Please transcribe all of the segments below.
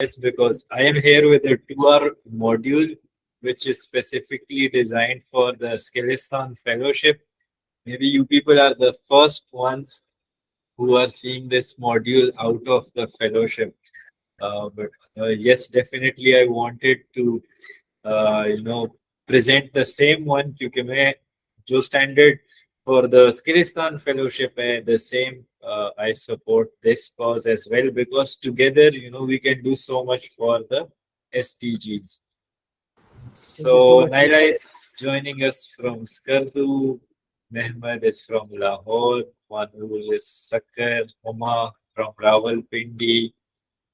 Yes, because I am here with a 2-hour module, which is specifically designed for the Skilistan Fellowship. Maybe you people are the first ones who are seeing this module out of the fellowship. But yes, definitely I wanted to, you know, present the same one क्योंकि मैं जो standard for the Skilistan Fellowship है, the same I support this cause as well because together, we can do so much for the SDGs. Thank you so So much. Naila is joining us from Skardu, Mehmed is from Lahore, Manur is Sakkar, Huma from Rawalpindi,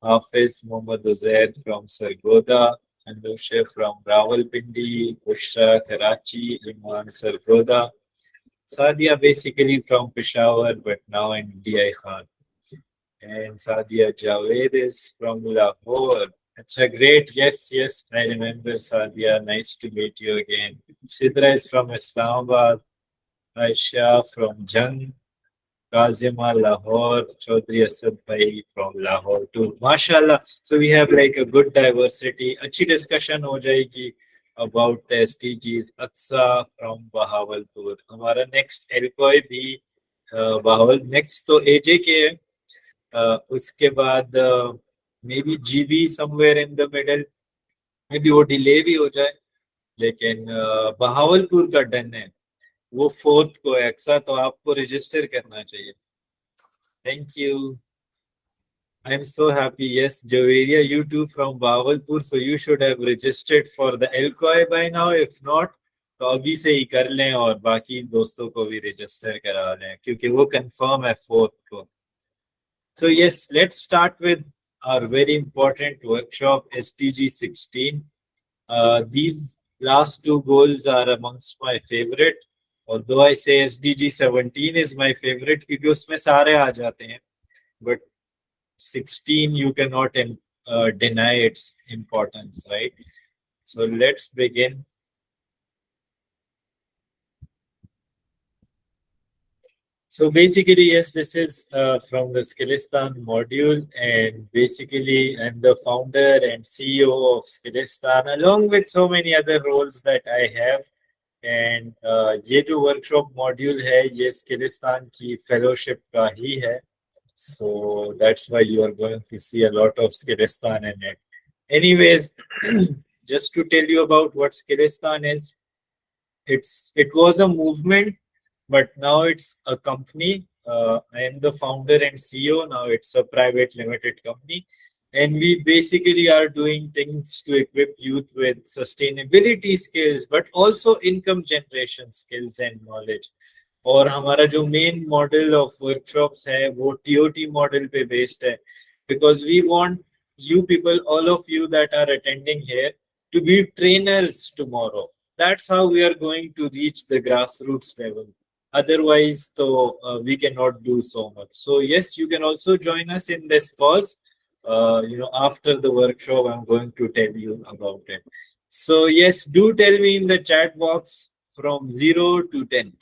Hafiz Muhammad Uzair from Sargoda, Anusha from Rawalpindi, Bushra Karachi, Iman Sargoda, Sadia basically from Peshawar but now in DI Khan. And Sadia Javed is from Lahore. Acha, great. Yes, yes, I remember Sadia. Nice to meet you again. Sidra is from Islamabad. Aisha from Jung. Kazima, Lahore. Chaudhry Asad Bhai from Lahore too. MashaAllah. So we have like a good diversity. Achhi discussion ho jayegi about the SDGs. Aksa from Bahawalpur. हमारा next एल्कोय भी Bahawal next तो AJ के है. उसके बाद may be GB somewhere in the middle, may be वो delay भी हो जाए, लेकिन बहावलपुर का डन है, वो फोर्थ को है अक्सा, तो आपको रजिस्टर करना चाहिए. Thank you. I am so happy. Yes Javeria, you too from Bahawalpur, so you should have registered for the एल्कोय बाय नाउ. इफ नॉट तो अभी से ही कर लें और बाकी दोस्तों को भी रजिस्टर करा लें क्योंकि वो कंफर्म है फोर्थ को. So yes, let's start with our very important workshop SDG 16. These last two goals are amongst my favorite. Although I say SDG 17 is my favorite क्योंकि उसमें सारे आ जाते हैं. But 16 you cannot deny its importance, right? So let's begin. So basically, yes, this is from the Skilistan module, and basically, I'm the founder and CEO of Skilistan, along with so many other roles that I have. And ये जो workshop module है, ये Skilistan की fellowship का ही है. So that's why you are going to see a lot of Skilistan in it. Anyways, just to tell you about what Skilistan is, it was a movement but now it's a company. I am the founder and CEO. Now it's a private limited company. And we basically are doing things to equip youth with sustainability skills, but also income generation skills and knowledge. और हमारा जो main model of workshops है वो TOT model पे based है because we want you people, all of you that are attending here, to be trainers tomorrow. That's how we are going to reach the grassroots level. Otherwise, so we cannot do so much. So yes, you can also join us in this cause. After the workshop, I'm going to tell you about it. So yes, do tell me in the chat box from 0 to 10.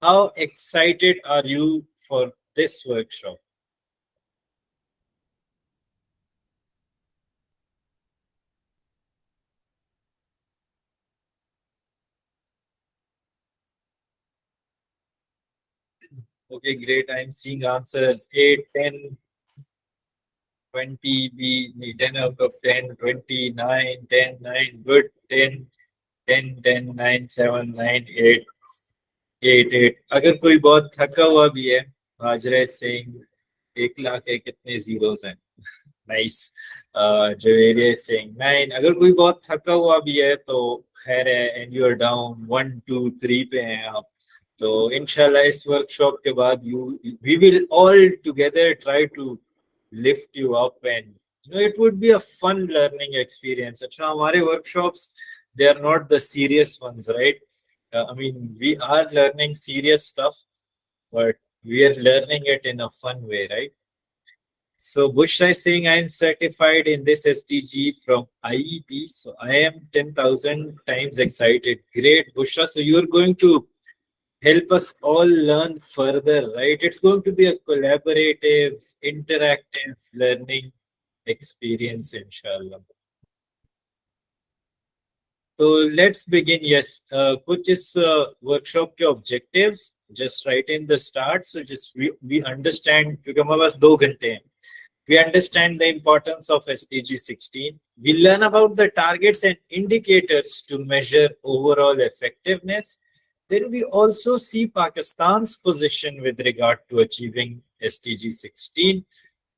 How excited are you for this workshop? Okay, great. I'm seeing answers 8, 10, 20, B, 10 out of 10, 20, 9, 10, 9, good, 10, 10, 10, 9, 7, 9, 8, 8, 8. अगर कोई बहुत थका हुआ भी है, हाजरा सिंह, 1 लाख है, कितने zeros हैं? नाइस. जवेरिया सिंह 9. अगर कोई बहुत थका हुआ भी है तो खैर है, एंड यू आर डाउन 1, 2, 3 पे हैं आप, तो इंशाल्लाह इस वर्कशॉप के बाद we will all together try to lift you up, and it would be a fun learning experience. अच्छा, हमारे workshops, they are not the serious ones, right? I mean, we are learning serious stuff, but we are learning it in a fun way, right? So Bushra is saying I am certified in this SDG from IEP, so I am 10,000 times excited. Great, Bushra. So you're going to help us all learn further, right? It's going to be a collaborative, interactive learning. experience, inshallah. So let's begin. Yes, कुछ इस workshop के objectives just right in the start. So just we understand क्योंकि हमारे पास 2 घंटे हैं. We understand the importance of SDG 16. We learn about the targets and indicators to measure overall effectiveness. Then we also see Pakistan's position with regard to achieving SDG 16.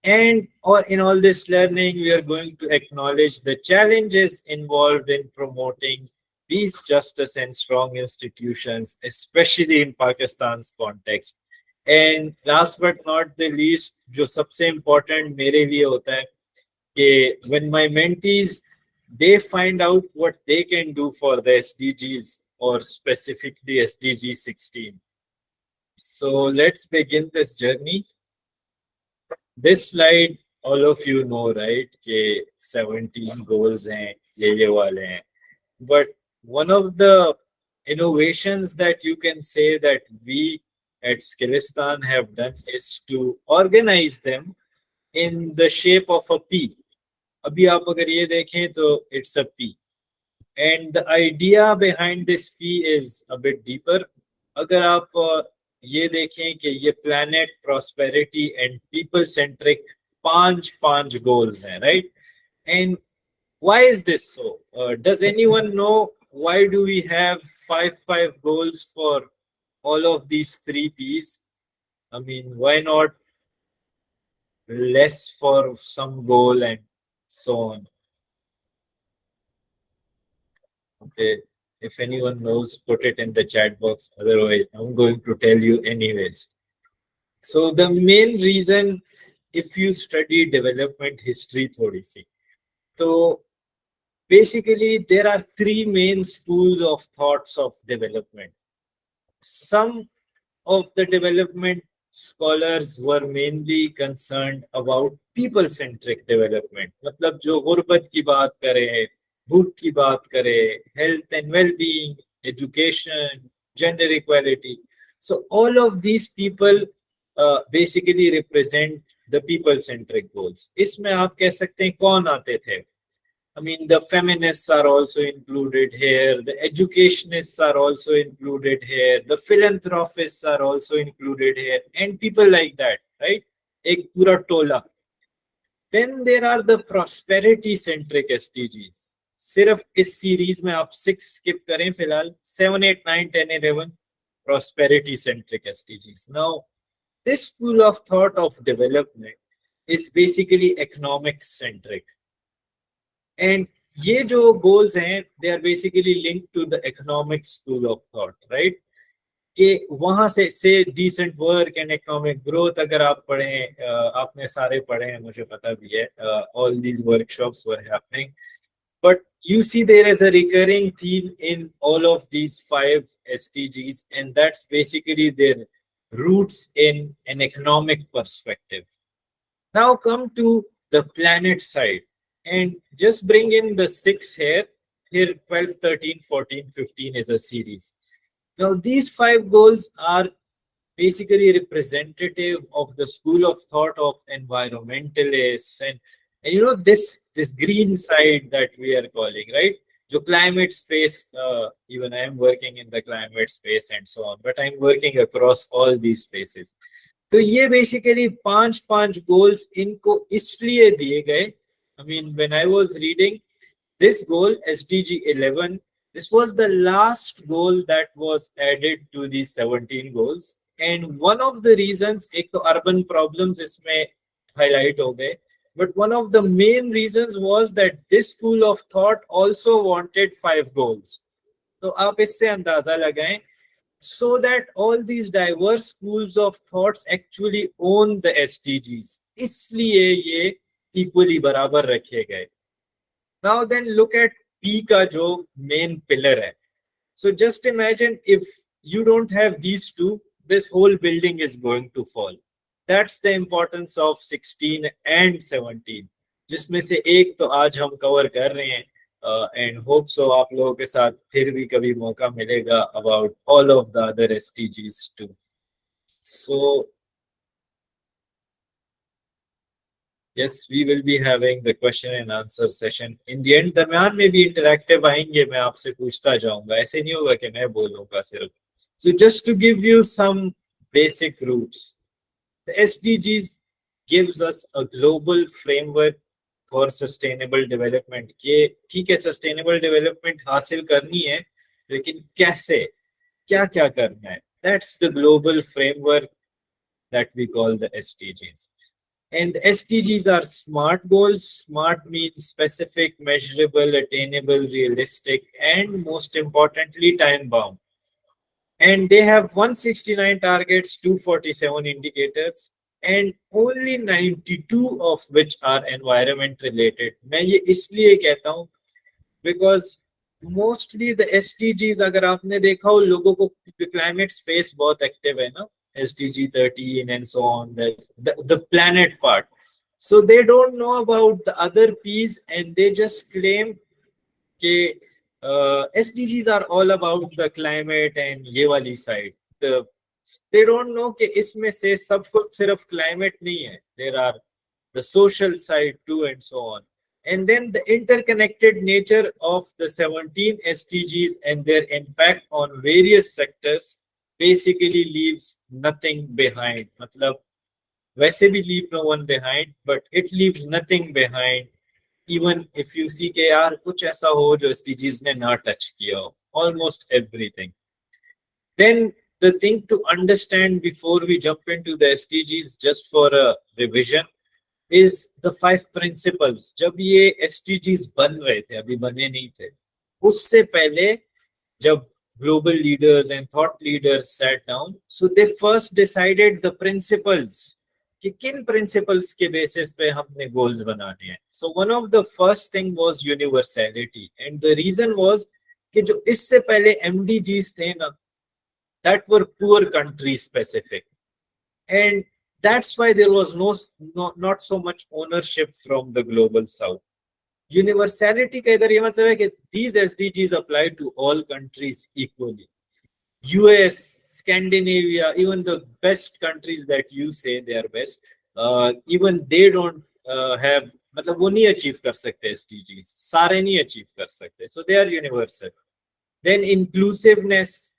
And in all this learning, we are going to acknowledge the challenges involved in promoting these justice and strong institutions, especially in Pakistan's context. And last but not the least, जो सबसे important मेरे लिए होता है कि when my mentees they find out what they can do for the SDGs or specifically SDG 16. So let's begin this journey. This slide, all of you know, right? कि 17 goals हैं, ये वाले हैं. But one of the innovations that you can say that we at Skillistan have done is to organize them in the shape of a P. अभी आप अगर ये देखें तो it's a P. And the idea behind this P is a bit deeper. अगर आप ये देखें कि ये planet, prosperity and people centric पांच goals हैं, right? And why is this so? Does anyone know why do we have five goals for all of these 3 P's? I mean, why not less for some goal and so on? Okay, if anyone knows, put it in the chat box. Otherwise, I'm going to tell you anyways. So the main reason, if you study development history थोड़ी सी, तो basically there are 3 main schools of thoughts of development. Some of the development scholars were mainly concerned about people-centric development. मतलब जो गुर्बत की बात करे, भूख की बात करे, health and well-being, education, gender equality. So all of these people basically represent the people-centric goals. इसमें आप कह सकते हैं कौन आते थे? I mean, the feminists are also included here, the educationists are also included here, the philanthropists are also included here, and people like that, right? एक पूरा टोला. Then there are the prosperity centric SDGs. सिर्फ इस series में आप 6 skip करें फिलहाल, 7, 8, 9, 10, 11 prosperity centric SDGs. Now, this school of thought of development is basically economics centric. And ये जो goals हैं, they are basically linked to the economic school of thought, right? कि वहां से decent work and economic growth अगर आप पढ़ें, आपने सारे पढ़े हैं, मुझे पता भी है, all these workshops were happening. But you see there is a recurring theme in all of these 5 SDGs, and that's basically their roots in an economic perspective. Now come to the planet side. And just bring in the 6 here. Here 12, 13, 14, 15 is a series. Now these 5 goals are basically representative of the school of thought of environmentalists and you know this green side that we are calling, right? जो climate space, even I am working in the climate space and so on, but I'm working across all these spaces. तो ये basically 5 goals इनको इसलिए दिए गए. I mean, when I was reading this goal, SDG 11, this was the last goal that was added to these 17 goals. And one of the reasons, एक तो urban problems इसमें highlight हो गए, but one of the main reasons was that this school of thought also wanted 5 goals. तो आप इससे अंदाजा लगाएं, so that all these diverse schools of thoughts actually own the SDGs. इसलिए ये equally बराबर रखे गए. Now then look at P का जो main pillar है. So just imagine if you don't have these two, this whole building is going to fall. That's the importance of 16 and 17. जिसमें से एक तो आज हम cover कर रहे हैं and hope so आप लोगों के साथ फिर भी कभी मौका मिलेगा about all of the other SDGs too. So Yes, we will be having the question and answer session. In the end, दरम्यान में भी interactive आएंगे, मैं आपसे पूछता जाऊंगा, ऐसे नहीं होगा कि मैं बोलूंगा सिर्फ. So just to give you some basic roots, the SDGs gives us a global framework for sustainable development. कि ठीक है, sustainable development हासिल करनी है, लेकिन कैसे, क्या क्या करना है? That's the global framework that we call the SDGs. And SDGs are SMART goals. SMART means specific, measurable, attainable, realistic, and most importantly, time bound. And they have 169 targets, 247 indicators, and only 92 of which are environment related. मैं ये इसलिए कहता हूँ because mostly the SDGs, अगर आपने देखा हो, लोगों को climate space बहुत active है ना, SDG 13 and so on, the planet part. So they don't know about the other P's and they just claim कि SDGs are all about the climate and ये वाली side. They don't know कि इसमें से सब कुछ सिर्फ climate नहीं है. There are the social side too and so on. And then the interconnected nature of the 17 SDGs and their impact on various sectors basically leaves nothing behind. मतलब वैसे भी leave no one behind, but it leaves nothing behind. Even if you see कि यार कुछ ऐसा हो जो SDGs ने ना touch किया हो, almost everything. Then the thing to understand before we jump into the SDGs, just for a revision, is the 5 principles. जब ये SDGs बन रहे थे, अभी बने नहीं थे, उससे पहले जब global leaders and thought leaders sat down, so they first decided the principles कि किन principles के basis पे हमने goals बनाने हैं. So one of the first thing was universality, and the reason was कि जो इससे पहले MDGs थे ना, that were poor country specific, and that's why there was not so much ownership from the global south. Universality का इधर ये मतलब है कि these SDGs apply to all countries equally. US, Scandinavia, even the best countries that you say they are best, even they don't have, मतलब वो नहीं achieve कर सकते SDGs, सारे नहीं achieve कर सकते, so they are universal. Then inclusiveness,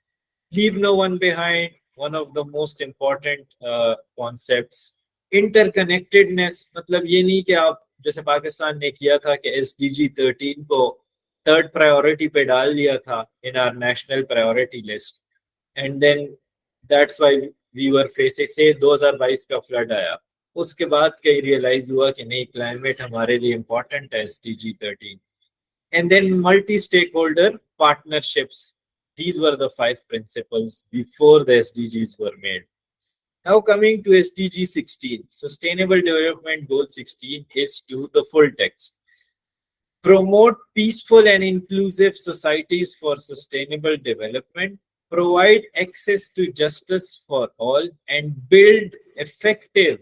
leave no one behind, one of the most important concepts. Interconnectedness, मतलब ये नहीं कि आप जैसे पाकिस्तान ने किया था कि SDG 13 को थर्ड प्रायोरिटी पे डाल लिया था in our national priority list, and then that's why we were facing, say 2022 का फ्लड आया, उसके बाद कहीं रियलाइज हुआ कि नहीं, क्लाइमेट हमारे लिए इम्पोर्टेंट है, SDG 13. And then multi-stakeholder partnerships. These were the 5 principles before the SDGs were made. Now coming to SDG 16, Sustainable Development Goal 16 is to the full text. Promote peaceful and inclusive societies for sustainable development, provide access to justice for all, and build effective,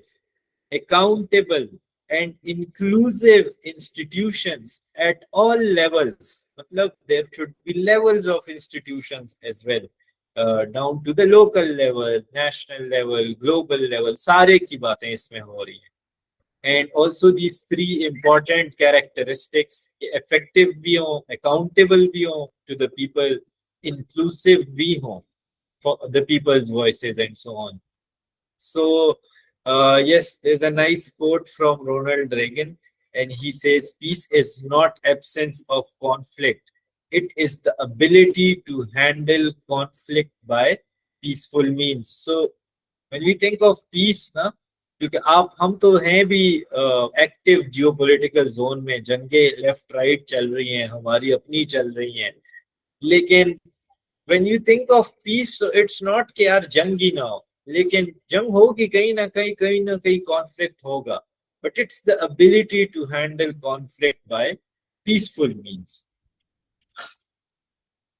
accountable, and inclusive institutions at all levels. मतलब there should be levels of institutions as well, down to the local level, national level, global level. सारे की बातें इसमें हो रही हैं. And also these 3 important characteristics, effective भी हो, accountable भी हो to the people, inclusive भी हो for the people's voices and so on. So yes, there's a nice quote from Ronald Reagan, and he says, peace is not absence of conflict. It is the ability to handle conflict by peaceful means. So when we think of peace, ना, क्योंकि आप हम तो हैं भी active geopolitical zone में, जंगें left right चल रही हैं, हमारी अपनी चल रही हैं, लेकिन when you think of peace, so it's not कि यार जंग ही ना हो, लेकिन जंग होगी कहीं ना कहीं कॉन्फ्लिक्ट होगा, but it's the ability to handle conflict by peaceful means.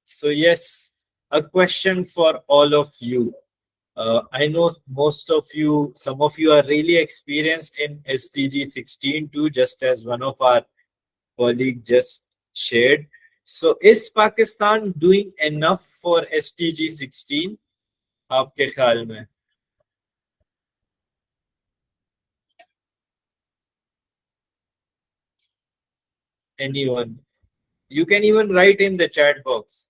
So yes, a question for all of you. I know most of you, some of you are really experienced in SDG 16 too, just as one of our colleagues just shared. So is Pakistan doing enough for SDG 16? आपके ख्याल में? anyone. You can even write in the chat box.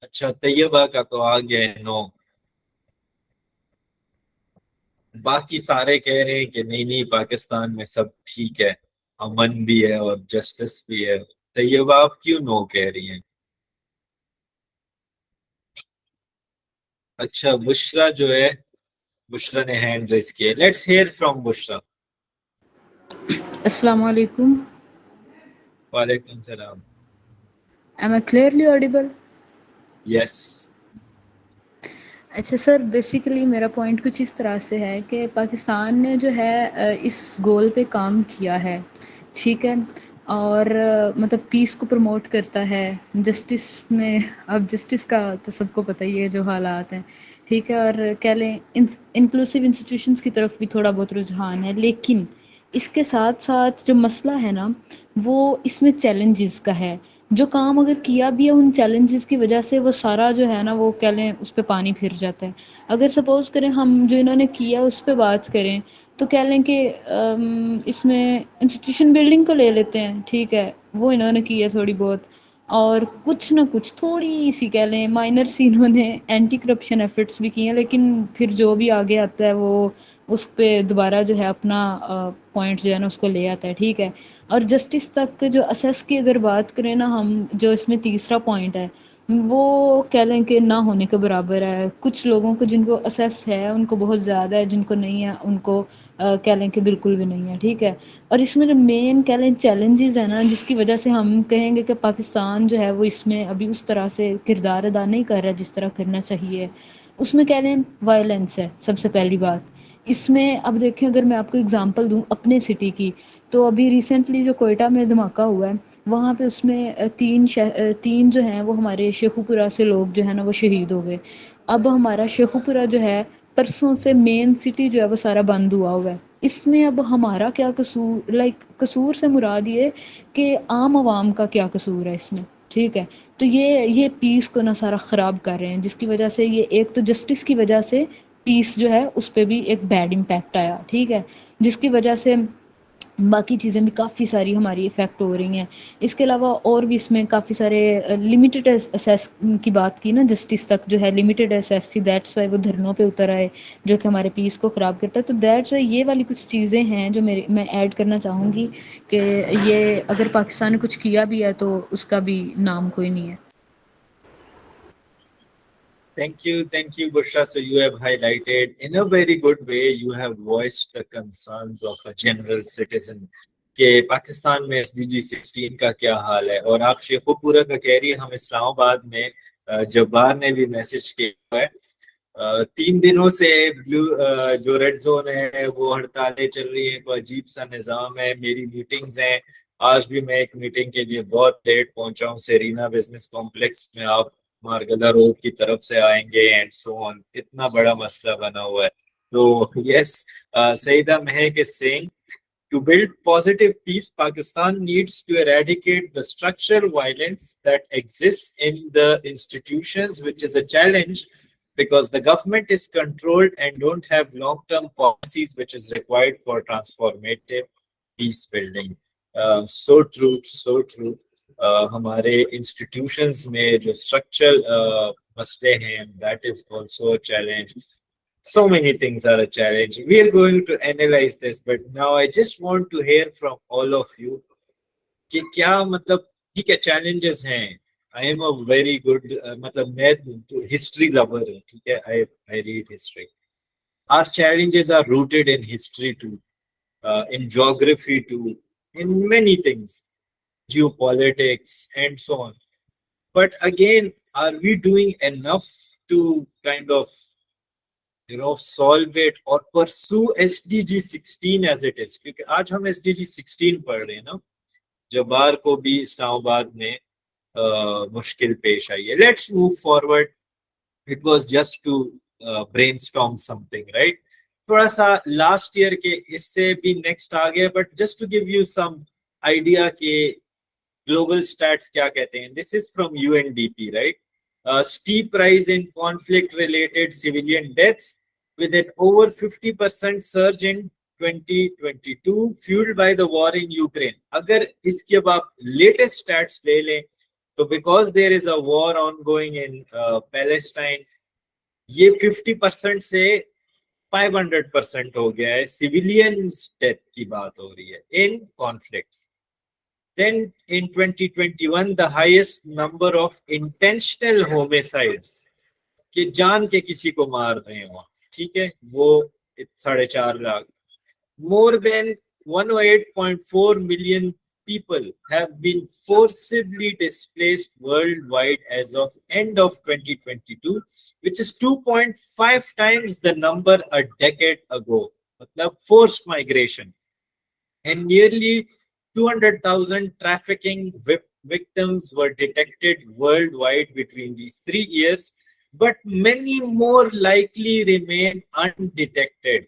अच्छा, तैयबा का तो आ गया है no. बाकी सारे कह रहे हैं कि नहीं नहीं, पाकिस्तान में सब ठीक है, अमन भी है और जस्टिस भी है। तैयबा आप क्यों नो कह रही हैं? अच्छा, बुशरा जो है, बुशरा ने हैंड रेस किया। Let's hear from Bushra. Assalamu alaikum. वालेकुम सलाम। Am I clearly audible? Yes. अच्छा सर, बेसिकली मेरा पॉइंट कुछ इस तरह से है कि पाकिस्तान ने जो है इस गोल पे काम किया है, ठीक है, और मतलब पीस को प्रमोट करता है। जस्टिस में, अब जस्टिस का तो सबको पता ही है जो हालात हैं, ठीक है, और कह लें इंक्लूसिव इंस्टीट्यूशंस की तरफ भी थोड़ा बहुत रुझान है। लेकिन इसके साथ साथ जो मसला है ना, वो इसमें चैलेंजेस का है। जो काम अगर किया भी है, उन चैलेंजेस की वजह से वो सारा जो है ना, वो कह लें उस पे पानी फिर जाता है। अगर सपोज़ करें हम जो इन्होंने किया उस पे बात करें, तो कह लें कि इसमें इंस्टीट्यूशन बिल्डिंग को ले लेते हैं, ठीक है, वो इन्होंने की है थोड़ी बहुत, और कुछ ना कुछ थोड़ी सी कह लें माइनर सी इन्होंने एंटी करप्शन एफर्ट्स भी किए हैं। लेकिन फिर जो भी आगे आता है वो उस पे दोबारा जो है अपना पॉइंट जो है ना उसको ले आता है, ठीक है। और जस्टिस तक जो असेस की अगर बात करें ना हम, जो इसमें तीसरा पॉइंट है, वो कह लें कि ना होने के बराबर है। कुछ लोगों को जिनको असेस है उनको बहुत ज़्यादा है, जिनको नहीं है उनको कह लें कि बिल्कुल भी नहीं है, ठीक है। और इसमें जो मेन कह लें चैलेंजेस है ना, जिसकी वजह से हम कहेंगे कि पाकिस्तान जो है वो इसमें अभी उस तरह से किरदार अदा नहीं कर रहा जिस तरह करना चाहिए, उसमें कह लें वायलेंस है सबसे पहली बात। इसमें अब देखें, अगर मैं आपको एग्जांपल दूं अपने सिटी की, तो अभी रिसेंटली जो कोयटा में धमाका हुआ है, वहाँ पे उसमें तीन जो हैं वो हमारे शेखुपुरा से लोग जो है ना वो शहीद हो गए। अब हमारा शेखुपुरा जो है परसों से मेन सिटी जो है वो सारा बंद हुआ है। इसमें अब हमारा क्या कसूर, लाइक कसूर से मुराद ये कि आम आवाम का क्या कसूर है इसमें, ठीक है। तो ये पीस को ना सारा ख़राब कर रहे हैं, जिसकी वजह से ये एक तो जस्टिस की वजह से पीस जो है उस पर भी एक बैड इम्पैक्ट आया, ठीक है, जिसकी वजह से बाकी चीज़ें भी काफ़ी सारी हमारी इफ़ेक्ट हो रही हैं। इसके अलावा और भी इसमें काफ़ी सारे लिमिटेड असेस की बात की ना, जस्टिस तक जो है लिमिटेड असेस थी, दैट्स वाई वो धरनों पे उतर आए, जो कि हमारे पीस को ख़राब करता है। तो दैट्स वाई ये वाली कुछ चीज़ें हैं जो मैं ऐड करना चाहूँगी कि ये अगर पाकिस्तान ने कुछ किया भी है तो उसका भी नाम कोई नहीं है। Thank you, Bushra. So you have highlighted in a very good way. You have voiced the concerns of a general citizen कि पाकिस्तान में SDG 16 का क्या हाल है। और आप शेखुपुरा का कह रही है, हम इस्लामाबाद में जब्बार ने भी मैसेज किया है। 3 दिनों से ब्लू जो रेड जोन है वो हड़तालें चल रही हैं, कोई अजीब सा निज़ाम है। मेरी मीटिंग्स हैं, आज भी मैं एक मीटिंग के लिए बहुत लेट पहुंचा हूँ। सेरीना बिजनेस कॉम्प्लेक्स में आप मारगला रोड की तरफ से आएंगे एंड सो ऑन। इतना बड़ा मसला बना हुआ है। तो yes, Saeeda Mahak is saying to build positive peace, Pakistan needs to eradicate the structural violence that exists in the institutions, which is a challenge because the government is controlled and don't have long-term policies, which is required for transformative peace building. So true, so true. हमारे institutions में जो structural मसले हैं, that is also a challenge. So many things are a challenge. We are going to analyze this, but now I just want to hear from all of you कि क्या मतलब, ठीक है challenges हैं। I am a very good मतलब मैं history lover हूँ, ठीक है, I read history. Our challenges are rooted in history too, in geography too, in many things, geopolitics and so on. But again, are we doing enough to kind of solve it or pursue SDG 16 as it is? क्योंकि आज हम SDG 16 पढ़ रहे हैं ना, जबार को भी इस्लामाबाद में मुश्किल पेश आई है। Let's move forward. It was just to brainstorm something, right? थोड़ा सा लास्ट ईयर के इससे भी नेक्स्ट आ गया, but just to give you some idea के global stats क्या कहते हैं? This is from UNDP, right? Steep rise in conflict-related civilian deaths with an over 50% surge in 2022 fueled by the war in Ukraine. अगर इसके अब आप latest stats ले लें तो because there is a war ongoing in Palestine, ये 50% से 500% हो गया है. सिविलियन डेथ की बात हो रही है in conflicts. Then in 2021 the highest number of intentional homicides कि जान के किसी को मार रहे हो, ठीक है, वो 4.5 lakh. More than 108.4 million people have been forcibly displaced worldwide as of end of 2022, which is 2.5 times the number a decade ago. मतलब forced migration. And nearly 200,000 trafficking victims were detected worldwide between these 3 years, but many more likely remain undetected.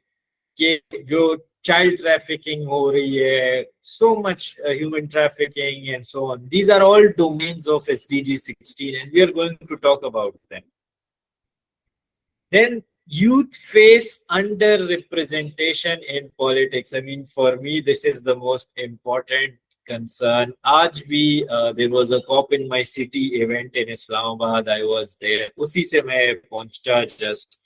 कि जो child trafficking हो रही है, so much human trafficking and so on. These are all domains of SDG 16 and we are going to talk about them. Then youth face underrepresentation in politics. I mean, for me, this is the most important concern. आज भी there was a COP in my city event in Islamabad. I was there. उसी से मैं पहुंचा just.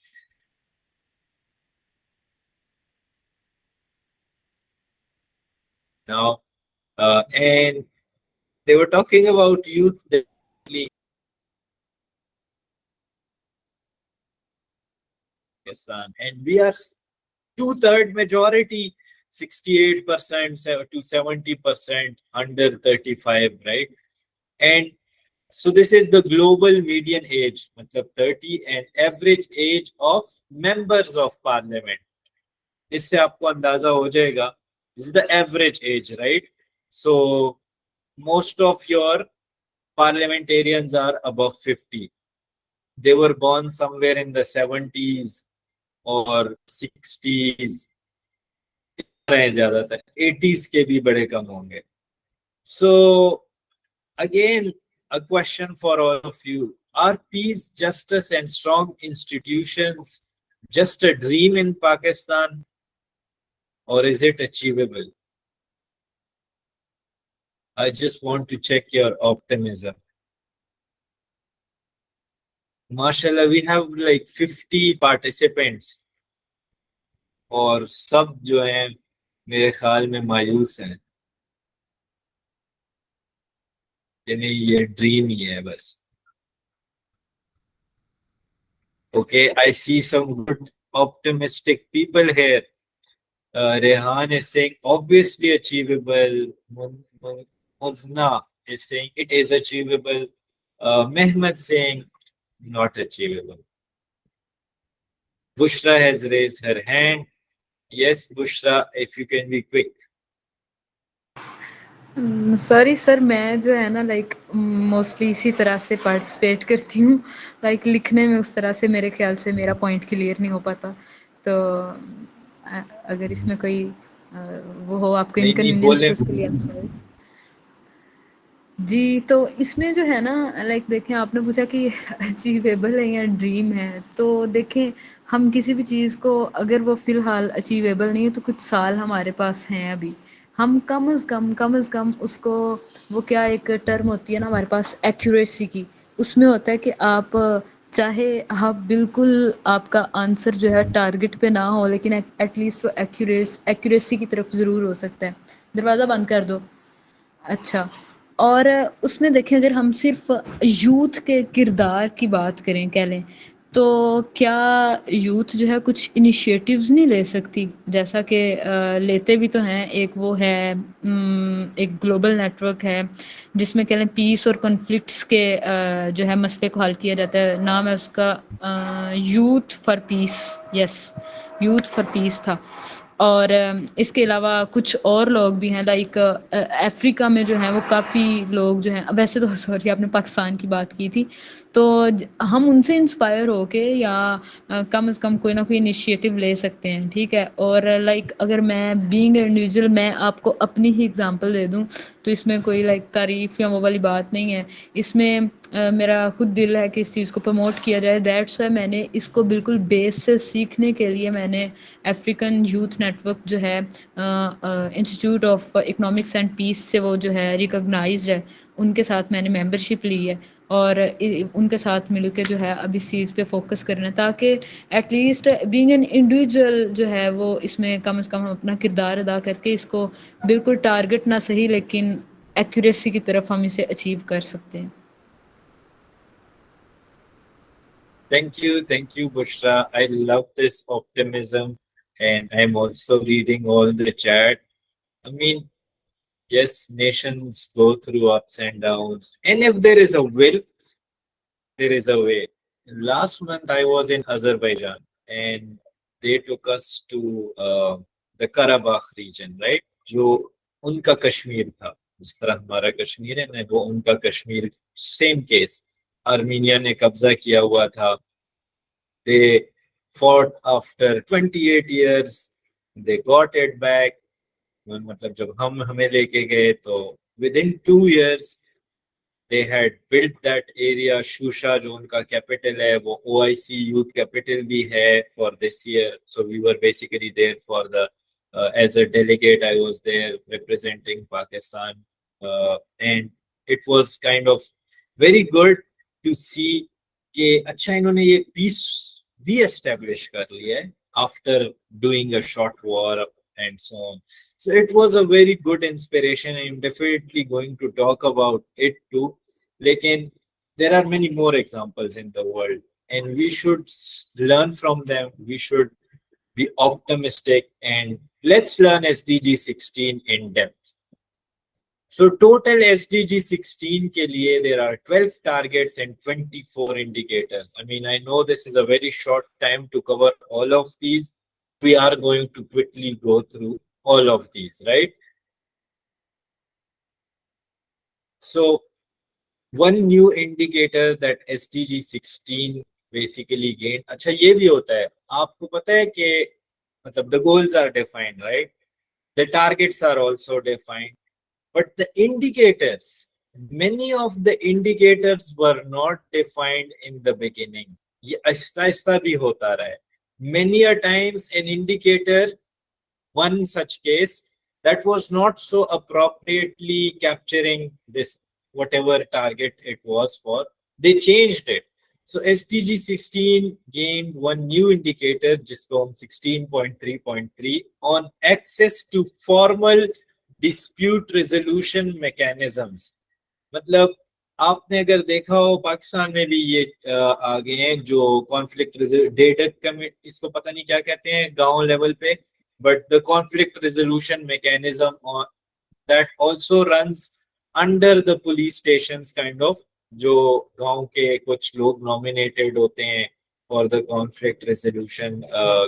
Now, and they were talking about youth. And we are 2/3 majority, 68% to 70% under 35, right? And so this is the global median age, 30, and average age of members of parliament. इससे आपको अंदाजा हो जाएगा. This is the average age, right? So most of your parliamentarians are above 50. They were born somewhere in the 70s or 60s. ज़्यादातर 80s के भी बड़े कम होंगे. So again, a question for all of you: are peace, justice, and strong institutions just a dream in Pakistan, or is it achievable? I just want to check your optimism. Mashallah, we have like 50 participants और सब जो हैं मेरे ख्याल में मायूस हैं कि नहीं, ये ड्रीम ही है बस. Okay, I see some good optimistic people here. Rehan is saying obviously achievable. Muzna is saying it is achievable. Mehmet saying not achievable. Bushra has raised her hand. Yes, Bushra, if you can be quick. Sorry sir, मैं जो है ना like mostly इसी तरह से participate करती हूँ. Like लिखने में उस तरह से मेरे ख्याल से मेरा पॉइंट क्लियर नहीं हो पाता. तो अगर इसमें कोई वो हो आपको इनकन्वीनियंस, उसके लिए हम सॉरी. जी, तो इसमें जो है ना लाइक देखें, आपने पूछा कि अचीवेबल है या ड्रीम है. तो देखें, हम किसी भी चीज़ को अगर वो फ़िलहाल अचीवेबल नहीं है तो कुछ साल हमारे पास हैं अभी. हम कम से कम उसको, वो क्या एक टर्म होती है ना हमारे पास एक्यूरेसी की, उसमें होता है कि आप चाहे आप बिल्कुल आपका आंसर जो है टारगेट पे ना हो, लेकिन एटलीस्ट वो एक्यूरेसी की तरफ ज़रूर हो सकता है. दरवाज़ा बंद कर दो. अच्छा, और उसमें देखें अगर हम सिर्फ यूथ के किरदार की बात करें कह लें, तो क्या यूथ जो है कुछ इनिशिएटिव्स नहीं ले सकती? जैसा कि लेते भी तो हैं. एक वो है, एक ग्लोबल नेटवर्क है जिसमें कह लें पीस और कॉन्फ्लिक्ट्स के जो है मसले को हल किया जाता है. नाम है उसका youth for piece. Yes, youth for piece था. और इसके अलावा कुछ और लोग भी हैं, लाइक अफ्रीका में जो है वो काफ़ी लोग जो हैं, वैसे तो सॉरी आपने पाकिस्तान की बात की थी, तो हम उनसे इंस्पायर होके या कम से कम कोई ना कोई इनिशिएटिव ले सकते हैं, ठीक है। और लाइक अगर मैं बीइंग इंडिविजुअल मैं आपको अपनी ही एग्जांपल दे दूं, तो इसमें कोई लाइक तारीफ़ या वो वाली बात नहीं है। इसमें मेरा खुद दिल है कि इस चीज़ को प्रमोट किया जाए, दैट्स व्हाई मैंने इसको बिल्कुल बेस से सीखने के लिए मैंने अफ्रीकन यूथ नेटवर्क जो है institute of economics and peace से वो जो है रिकॉग्नाइज्ड है, उनके साथ मैंने मेंबरशिप ली है और उनके साथ मिलकर जो है अब इस चीज़ पे फोकस करना है, ताकि एटलीस्ट बीइंग एन इंडिविजुअल जो है वो इसमें कम से कम हम अपना किरदार अदा करके इसको बिल्कुल टारगेट ना सही लेकिन एक्यूरेसी की तरफ हम इसे अचीव कर सकते हैं। Thank you, Bushra. I love this optimism, and I'm also reading all the chat. I mean, yes, nations go through ups and downs, and if there is a will, there is a way. Last month, I was in Azerbaijan, and they took us to the Karabakh region, right? जो उनका कश्मीर था, जिस तरह हमारा कश्मीर है ना, वो उनका कश्मीर, सेम केस। आर्मीनिया ने कब्जा किया हुआ था। They fought after 28 years. They got it back. मतलब जब हम हमें लेके गए तो within 2 years they had built that area. Shusha जो उनका capital है, वो OIC youth capital भी है for this year. So we were basically there for the as a delegate. I was there representing Pakistan, and it was kind of very good to see कि अच्छा इन्होंने ये piece भी establish कर लिया है after doing a short war and so on. So it was a very good inspiration. I'm definitely going to talk about it too. Lekin there are many more examples in the world and we should learn from them. We should be optimistic and let's learn SDG 16 in depth. So total SDG 16 के लिए there are 12 targets and 24 indicators. I mean, I know this is a very short time to cover all of these. We are going to quickly go through all of these, right? So one new indicator that SDG 16 basically gained. अच्छा ये भी होता है, आपको पता है कि मतलब the goals are defined, right? The targets are also defined. But the indicators, many of the indicators were not defined in the beginning. ये आहिस्ता आहिस्ता भी होता रहा है. Many a times an indicator, one such case, that was not so appropriately capturing this whatever target it was for, they changed it. So SDG 16 gained one new indicator, जिसको हम 16.3.3 on access to formal dispute resolution mechanisms. मतलब आपने अगर देखा हो पाकिस्तान में भी ये आ गए हैं जो कॉन्फ्लिक्ट डेडक कमेटी, इसको पता नहीं क्या कहते हैं गांव लेवल पे, but the conflict resolution mechanism that also runs under the police stations kind of, जो गांव के कुछ लोग नॉमिनेटेड होते हैं for the conflict resolution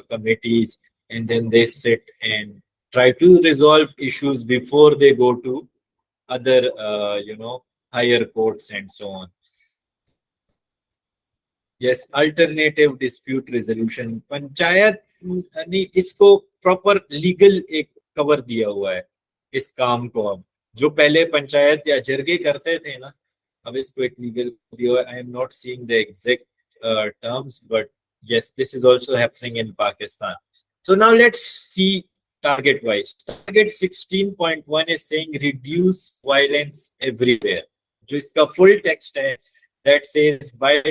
committees and then they sit and try to resolve issues before they go to other higher courts and so on. Yes, alternative dispute resolution. Panchayat ने इसको proper legal एक cover दिया हुआ है इस काम को। अब जो पहले पंचायत या जरगे करते थे ना, अब इसको एक लीगल दिया हुआ है. I am not seeing the exact terms, but yes, this is also happening in Pakistan. So now let's see target wise. Target 16.1 is saying reduce violence everywhere. जो इसका full text है, that says by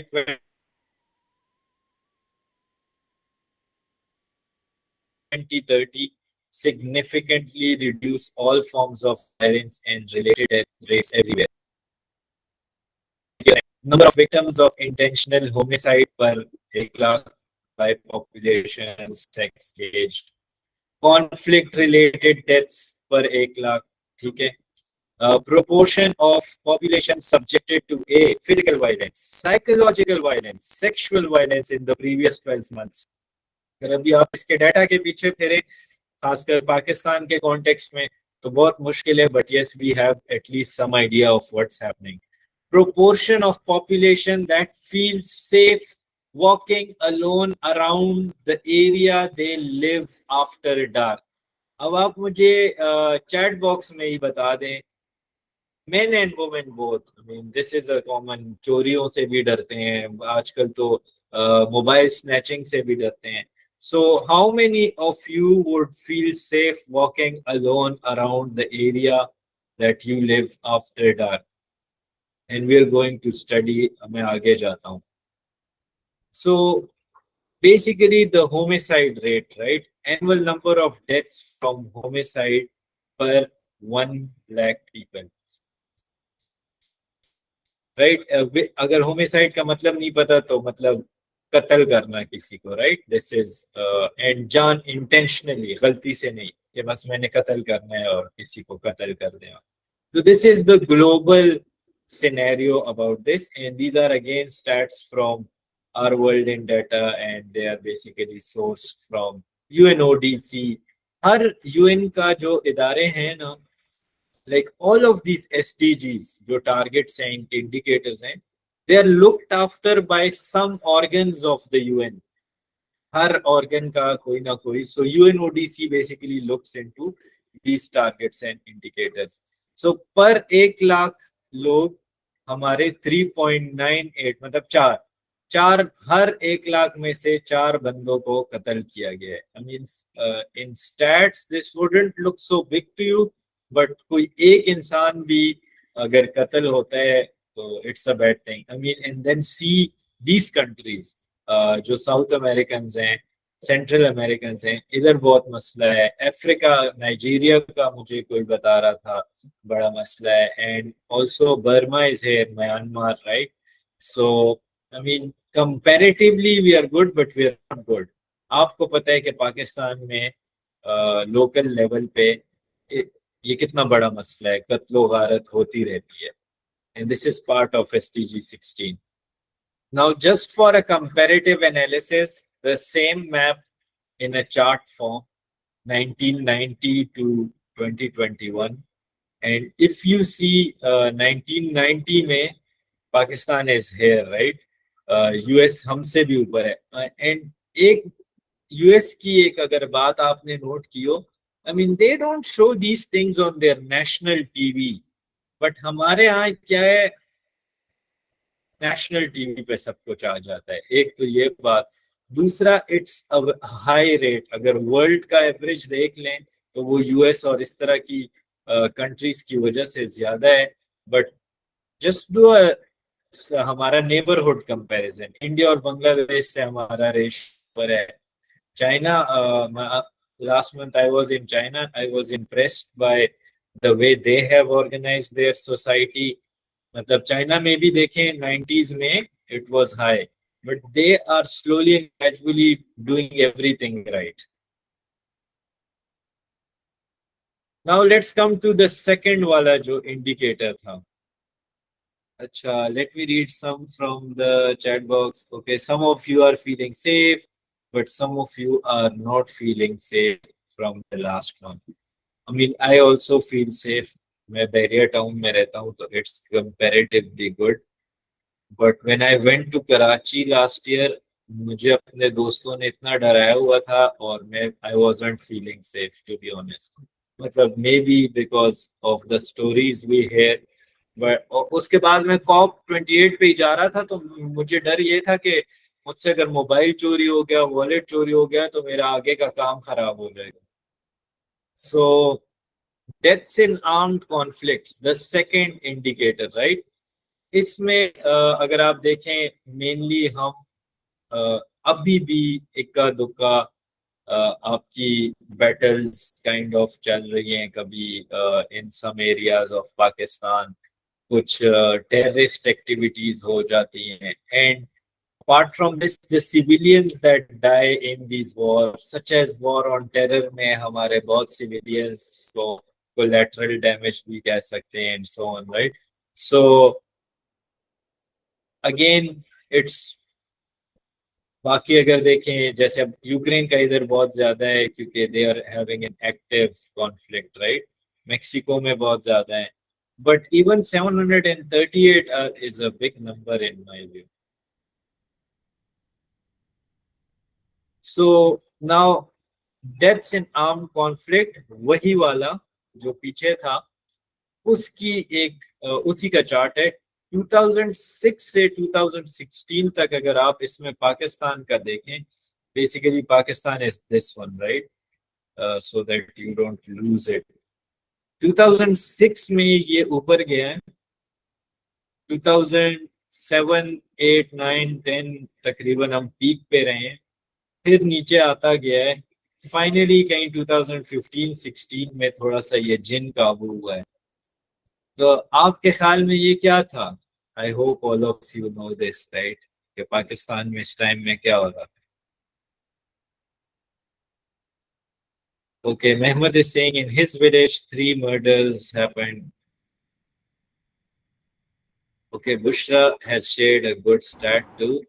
2030 significantly reduce all forms of violence and related death rates everywhere. Number of victims of intentional homicide per 1 lakh by population, sex, age. Conflict related deaths per 1 lakh, ठीक है. Proportion of population subjected to a physical violence, psychological violence, sexual violence in the previous 12 months. अगर अभी आप इसके data के पीछे फिरे, खासकर पाकिस्तान के कॉन्टेक्स्ट में तो बहुत मुश्किल है, but yes we have at least some idea of what's happening. Proportion of population that feels safe walking alone around the area they live after dark. अब आप मुझे चैट बॉक्स में ही बता दें, men and women both. I mean, this is a common. चोरियों से भी डरते हैं आजकल तो, मोबाइल स्नैचिंग से भी डरते हैं. So how many of you would feel safe walking alone around the area that you live after dark? And we are going to study. मैं आगे जाता हूँ. So basically the homicide rate, right? Annual number of deaths from homicide per 1 lakh people. Right. अगर homicide का मतलब नहीं पता तो मतलब कत्ल करना किसी को, राइट. दिस इज एंड जान इंटेंशनली, गलती से नहीं कि बस मैंने कत्ल करना है और किसी को कत्ल कर देना. So this is the global scenario about this, and these are again stats from our world in data, and they are basically sourced from UNODC. Her UN का जो इदारे हैं ना, like all of these SDGs जो targets and indicators हैं, they are looked after by some organs of the UN. Her organ का कोई ना कोई. So UNODC basically looks into these targets and indicators. So per 1 lakh लोग हमारे 3.98 मतलब चार हर 1 लाख में से 4 बंदों को कत्ल किया गया है. I mean, in stats this wouldn't look so big to you, but कोई एक इंसान भी अगर कत्ल होता है तो it's a bad thing. I mean, and then see these countries जो साउथ अमेरिकन हैं, सेंट्रल अमेरिकन हैं, इधर बहुत मसला है. अफ्रीका, नाइजीरिया का मुझे कोई बता रहा था बड़ा मसला है. एंड ऑल्सो बर्मा इज है, Myanmar, right. So I mean comparatively we are good but we are not good. आपको पता है कि पाकिस्तान में लोकल लेवल पे ये कितना बड़ा मसला है, कत्लो गारत होती रहती है. And this is part of SDG 16. Now just for a comparative analysis, the same map in a chart form 1990 to 2021. And if you see 1990 में Pakistan is here, right. US हमसे भी ऊपर है. एंड एक US की एक अगर बात आपने नोट की हो, I mean, they don't show these things on their national TV, but हमारे यहाँ क्या है, नेशनल टीवी पे सब कुछ आ जाता है. एक तो ये बात. दूसरा, इट्स हाई रेट. अगर वर्ल्ड का एवरेज देख लें तो वो US और इस तरह की कंट्रीज की वजह से ज्यादा है. बट जस्ट डू हमारा नेबरहुड कंपैरिजन, इंडिया और बांग्लादेश से हमारा रेशियो पर है. China, last month I was in China. I was impressed by the way they have organized their society. मतलब चाइना में भी देखें 90s में it was high, but they are slowly and gradually doing everything right. Now let's come to the second वाला जो indicator था. अच्छा, let me read some from the chat box. Okay, some of you are feeling safe, but some of you are not feeling safe from the last one. I mean, I also feel safe. मैं Bairiya town में रहता हूँ तो it's comparatively good. But when I went to Karachi last year, मुझे अपने दोस्तों ने इतना डराया हुआ था और मैं I wasn't feeling safe, to be honest. मतलब maybe because of the stories we hear. But उसके बाद मैं COP28 पे ही जा रहा था तो मुझे डर ये था कि मुझसे अगर मोबाइल चोरी हो गया, वॉलेट चोरी हो गया तो मेरा आगे का काम खराब हो जाएगा. So deaths in armed conflicts, the second indicator, right? इसमें अगर आप देखें मेनली हम अभी भी इक्का दुक्का आपकी बैटल्स काइंड ऑफ चल रही हैं. कभी इन सम एरियाज ऑफ पाकिस्तान कुछ टेररिस्ट एक्टिविटीज हो जाती हैं. And apart from this, the civilians that die in these wars, such as war on terror में हमारे बहुत civilians को collateral damage भी कह सकते हैं, and so on, right? So again, it's बाकी अगर देखें जैसे अब यूक्रेन का इधर बहुत ज्यादा है क्योंकि they are having an active conflict, right. Mexico में बहुत ज्यादा है, but even 738 is a big number in my view. So now deaths in arm conflict, वही वाला जो पीछे था उसकी एक उसी का चार्ट है। 2006 से 2016 तक अगर आप इसमें पाकिस्तान का देखें, basically Pakistan is this one, right, so that you don't lose it. 2006 में ये ऊपर गया है, 2007, 8, 9, 10 तकरीबन हम पीक पे रहे हैं, फिर नीचे आता गया है, फाइनली कहीं 2015-16 में थोड़ा सा ये जिन काबू हुआ है। तो आपके ख्याल में ये क्या था? I hope all of you know this, right, कि पाकिस्तान में इस टाइम में क्या हो रहा था। Okay, Mehmet is saying in his village 3 murders happened. Okay, Bushra has shared a good stat too.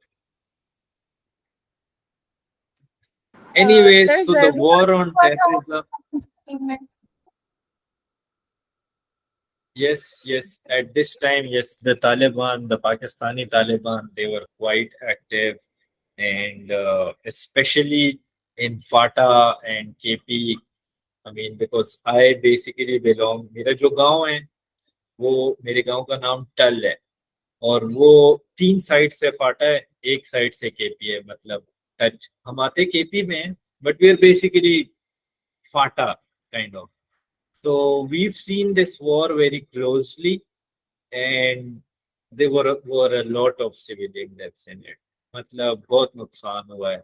Anyways, Sir, so the war on terrorism. Yes, at this time, yes, the Taliban, the Pakistani Taliban, they were quite active, and especially in FATA and KP. I mean, because I basically belong, मेरा जो गांव है वो, मेरे गांव का नाम टल है, और वो 3 साइड से फाटा है, एक साइड से केपी है, मतलब टच हम आते केपी में हैं, but we are basically FATA kind of. तो we've seen this war very closely, and there a lot of civilian deaths in it. मतलब बहुत नुकसान हुआ है,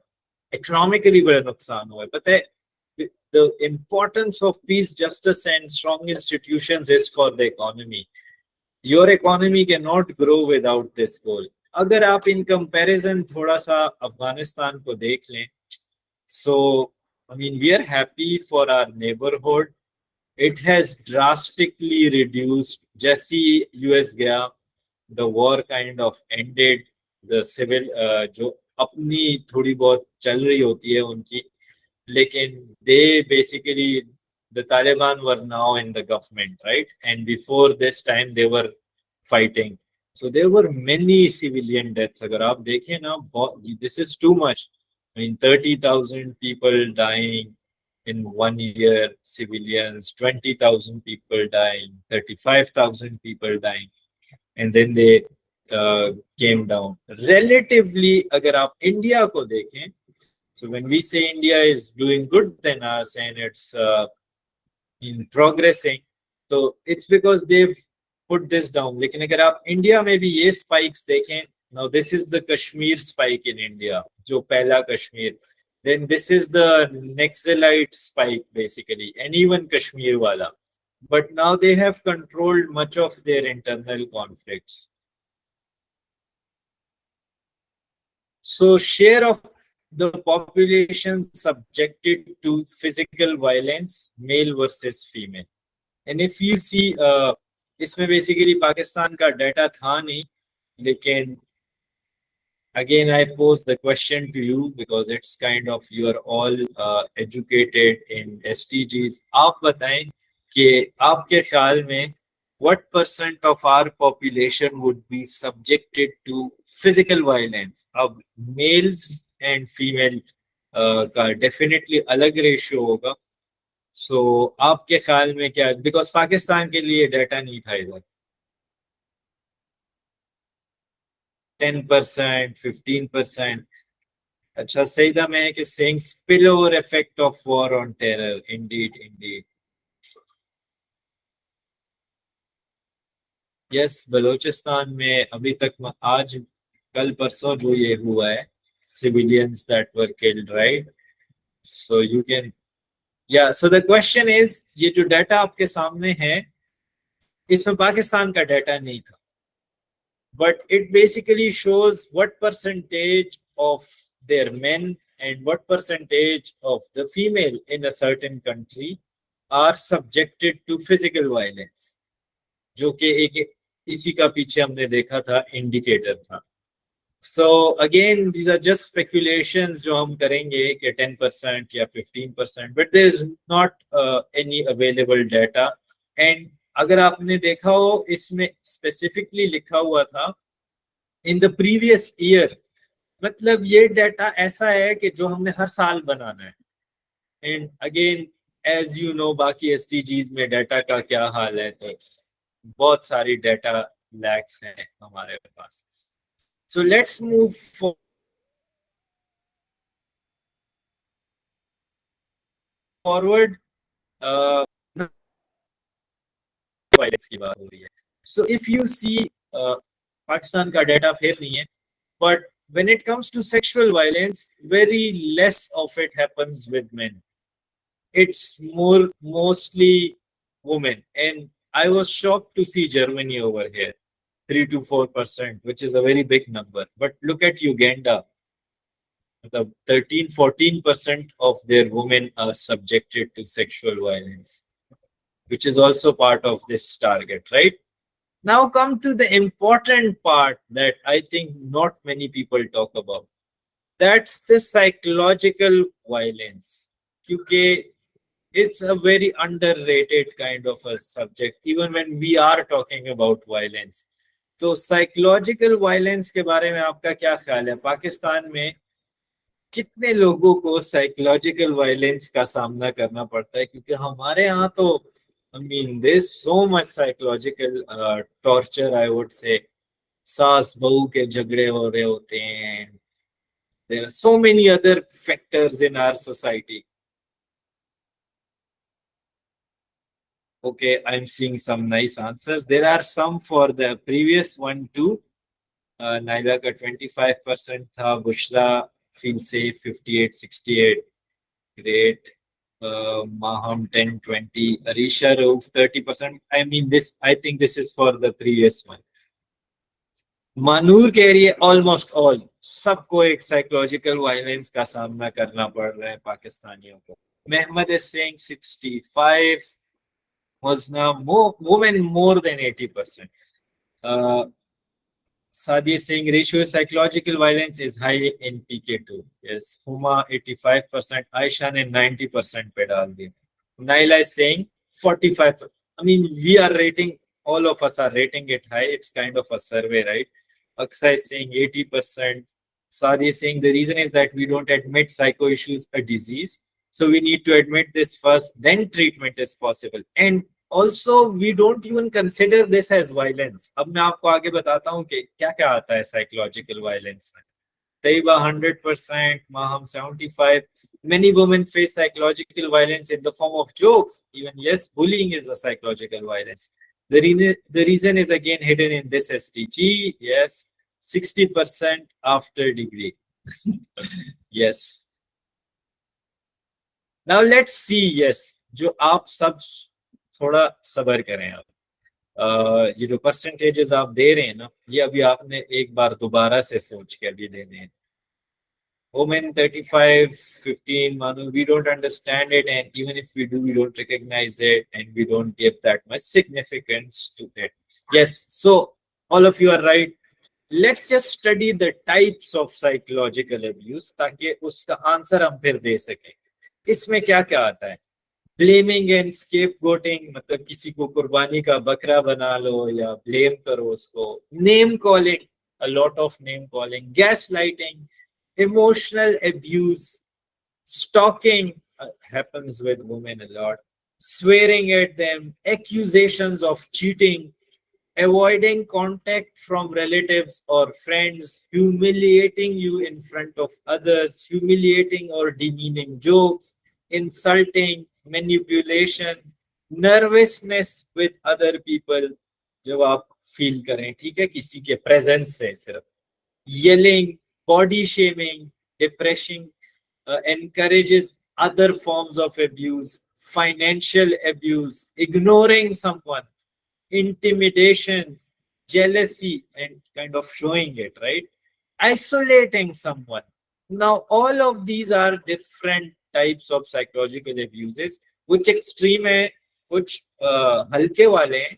इकोनॉमिकली बड़ा नुकसान हुआ है। पता है, the importance of peace, justice and strong institutions is for the economy. Your economy cannot grow without this goal. अगर आप इन कंपैरिजन थोड़ा सा अफगानिस्तान को देख लें, so I mean we are happy for our neighborhood. It has drastically reduced. जैसी US गया, the war kind of ended. The civil जो अपनी थोड़ी बहुत चल रही होती है उनकी, लेकिन they basically, the Taliban were now in the government, right? And before this time they were fighting. So there were many civilian deaths. अगर आप देखें ना, this is too much. I mean, 30,000 people dying in 1 year, civilians, 20,000 people dying, 35,000 people dying, and then they came down. Relatively, अगर आप India को देखें, so when we say India is doing good than us and it's in progressing, so it's because they've put this down. लेकिन अगर आप India में भी ये spikes देखें, now this is the Kashmir spike in India, जो पहला Kashmir, then this is the Naxalite spike basically, and even Kashmir wala. But now they have controlled much of their internal conflicts. So share of the population subjected to physical violence, male versus female. And if you see, इसमें basically Pakistan का data था नहीं, लेकिन again I pose the question to you because it's kind of, you are all educated in SDGs. आप बताएं कि आपके ख्याल में what percent of our population would be subjected to physical violence? अब males and female का definitely अलग ratio होगा। सो आपके ख्याल में क्या, बिकॉज पाकिस्तान के लिए डाटा नहीं था इधर, 10%, 15%? अच्छा, सईदा में है कि saying spillover effect of war on terror. Indeed. Yes, Balochistan में अभी तक आज कल परसों जो ये हुआ है, civilians that were killed, right? So you can, yeah, so the question is, ये जो डाटा आपके सामने है, इसमें पाकिस्तान का डाटा नहीं था, but it basically shows what percentage of their men and what percentage of the female in a certain country are subjected to physical violence, जो कि एक इसी का पीछे हमने देखा था, इंडिकेटर था। So again, these are just speculations जो हम करेंगे कि 10% या 15%, but there is not any available data. And अगर आपने देखा हो, इसमें specifically लिखा हुआ था in the previous year, मतलब ये डाटा ऐसा है कि जो हमने हर साल बनाना है. And again as you know, बाकी एसडीजीज में डाटा का क्या हाल है, तो बहुत सारी डाटा लैक्स हैं हमारे पास. So let's move forward. Violence की बात हो रही है. So if you see, Pakistan का डाटा फिर नहीं है, but when it comes to sexual violence, very less of it happens with men. It's mostly women. And I was shocked to see Germany over here, 3 to 4%, which is a very big number. But look at Uganda. The 13-14% of their women are subjected to sexual violence, which is also part of this target, right? Now come to the important part that I think not many people talk about. That's the psychological violence. क्योंकि it's a very underrated kind of a subject, even when we are talking about violence. तो psychological violence के बारे में आपका क्या ख्याल है? पाकिस्तान में कितने लोगों को साइकोलॉजिकल वायलेंस का सामना करना पड़ता है? क्योंकि हमारे यहाँ तो I mean, there's so much psychological torture, I would say. सास बहू के झगड़े हो रहे होते हैं. There are so many other factors in our society. Okay, I'm seeing some nice answers. There are some for the previous one too. Naila ka 25% tha. Bushra feel safe 58-68. Great. Maham 10-20. Arisha Rauf 30%. I mean, this, I think this is for the previous one. Manur के area almost all सबको एक psychological violence का सामना करना पड़ रहा है पाकिस्तानियों को. Mehmed is saying 65. Wasna women more than 80%. Sadi is saying ratio of psychological violence is high in PK2. Yes. Huma 85%. Aisha ne 90% pe dal diya. Naila is saying 45%. I mean, we are rating, all of us are rating it high. It's kind of a survey, right? Aksa is saying 80%. Sadi is saying the reason is that we don't admit psycho issues a disease. So we need to admit this first, then treatment is possible. And also we don't even consider this as violence. अब मैं आपको आगे बताता हूँ कि क्या क्या आता है psychological violence में. Taiba 100%, Maham 75%. Many women face psychological violence in the form of jokes. Even yes, bullying is a psychological violence. The reason is again hidden in this SDG. Yes, 60% after degree. Yes. Now let's see. Yes, जो आप सब थोड़ा सबर करें आप. ये जो percentages आप दे रहे हैं ना, ये अभी आपने एक बार दोबारा से सोच के अभी देने हैं. Women 35-15, Manu, we don't understand it, and even if we do, we don't recognize it, and we don't give that much significance to it. Yes, so all of you are right. Let's just study the types of psychological abuse ताकि उसका answer हम फिर दे सकें. इसमें क्या क्या आता है? ब्लेमिंग एंड स्केपगोटिंग, मतलब किसी को कुर्बानी का बकरा बना लो या ब्लेम करो उसको. Name calling, a lot of name calling. Gaslighting, emotional abuse, stalking happens with women a lot. Swearing at them, accusations of cheating, avoiding contact from relatives or friends, humiliating you in front of others, humiliating or demeaning jokes, insulting, manipulation, nervousness with other people जब आप feel करें, ठीक है, किसी के presence से सिर्फ. yelling, body shaming, depression, encourages other forms of abuse, financial abuse, ignoring someone, intimidation, jealousy, and kind of showing it, right? Isolating someone. Now, all of these are different types of psychological abuses. Which extreme है, कुछ हल्के वाले हैं.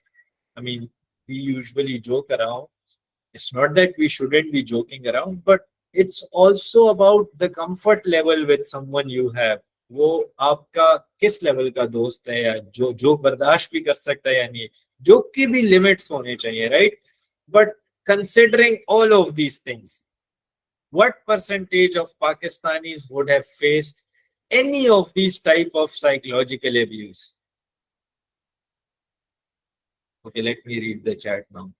I mean, we usually joke around. It's not that we shouldn't be joking around, but it's also about the comfort level with someone you have. वो आपका किस level का दोस्त है, या जो बर्दाश्त भी कर सकता है या नहीं, जोक की भी लिमिट्स होने चाहिए, right? But considering all of these things, what percentage of Pakistanis would have faced any of these type of psychological abuse? Okay, let me read the chat now.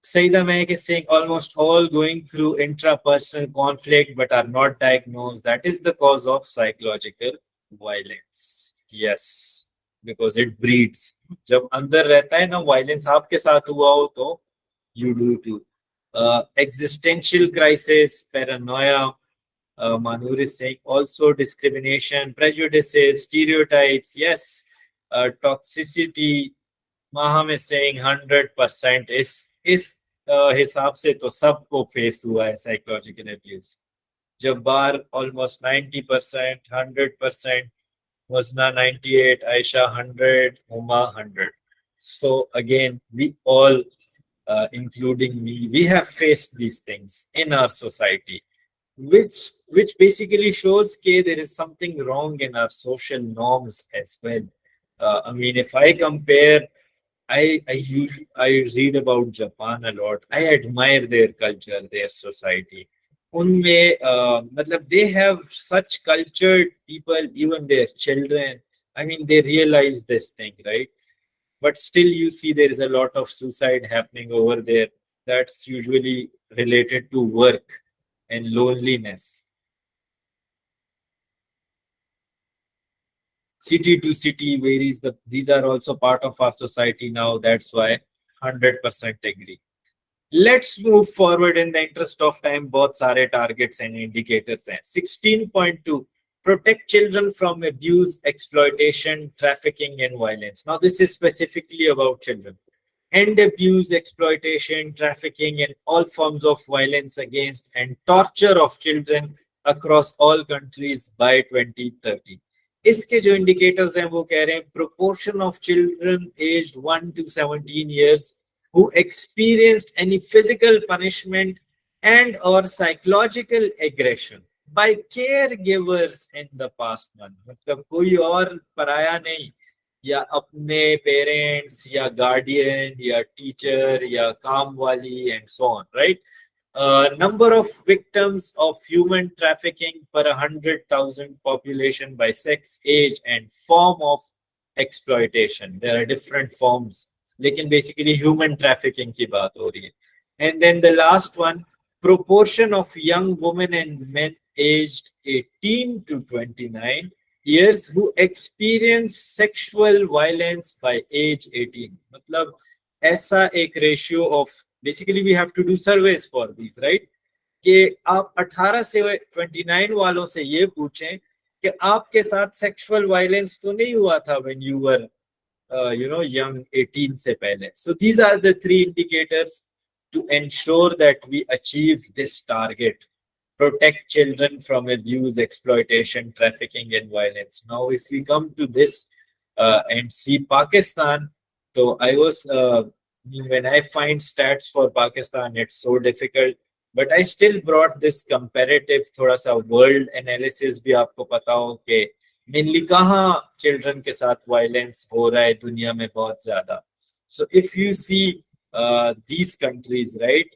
Saida Mehak is saying almost all going through intrapersonal conflict but are not diagnosed. That is the cause of psychological violence. Yes, because it breeds. जब अंदर रहता है ना violence आपके साथ हुआ हो तो you do too. Existential crisis, paranoia. Manur is saying also discrimination, prejudices, stereotypes. Yes, toxicity. Maham is saying 100% इस हिसाब से तो सबको फेस हुआ है साइकोलॉजिकल अब्यूज. जब्बार ऑलमोस्ट 90%, 100%, वजना 98, Ayesha 100, Uma 100. So again, we all, including me, we have faced these things in our society, which basically shows that there is something wrong in our social norms as well. I mean, if I compare, I read about Japan a lot. I admire their culture, their society. उनमें मतलब they have such cultured people, even their children. I mean, they realize this thing, right? But still, you see there is a lot of suicide happening over there. That's usually related to work and loneliness. City to city varies. These are also part of our society now. That's why 100% agree. Let's move forward in the interest of time. Both सारे targets and indicators हैं. 16.2, protect children from abuse, exploitation, trafficking and violence. Now this is specifically about children. End abuse, exploitation, trafficking and all forms of violence against and torture of children across all countries by 2030. इसके जो indicators हैं वो कह रहे हैं proportion of children aged 1 to 17 years who experienced any physical punishment and or psychological aggression by caregivers in the past month. मतलब कोई और पराया नहीं, या अपने पेरेंट्स या गार्डियन या टीचर या काम वाली and so on, right? Number of victims of human trafficking per 100,000 population by sex, age and form of exploitation. There are different forms, लेकिन basically human trafficking की बात हो रही है. And then the last one, proportion of young women and men aged 18 to 29 years who experience sexual violence by age 18. मतलब ऐसा एक ratio of, basically we have to do surveys for these, right? कि आप 18 से 29 वालों से ये पूछें कि आपके साथ sexual violence तो नहीं हुआ था when you were young 18 से पहले. So these are the 3 indicators to ensure that we achieve this target. Protect children from abuse, exploitation, trafficking and violence. Now if we come to this and see Pakistan, so I was when I find stats for Pakistan, it's so difficult, but I still brought this comparative थोड़ा सा world analysis भी आपको पता हो कि mainly कहाँ children के साथ violence हो रहा है दुनिया में बहुत ज़्यादा. So if you see these countries, right,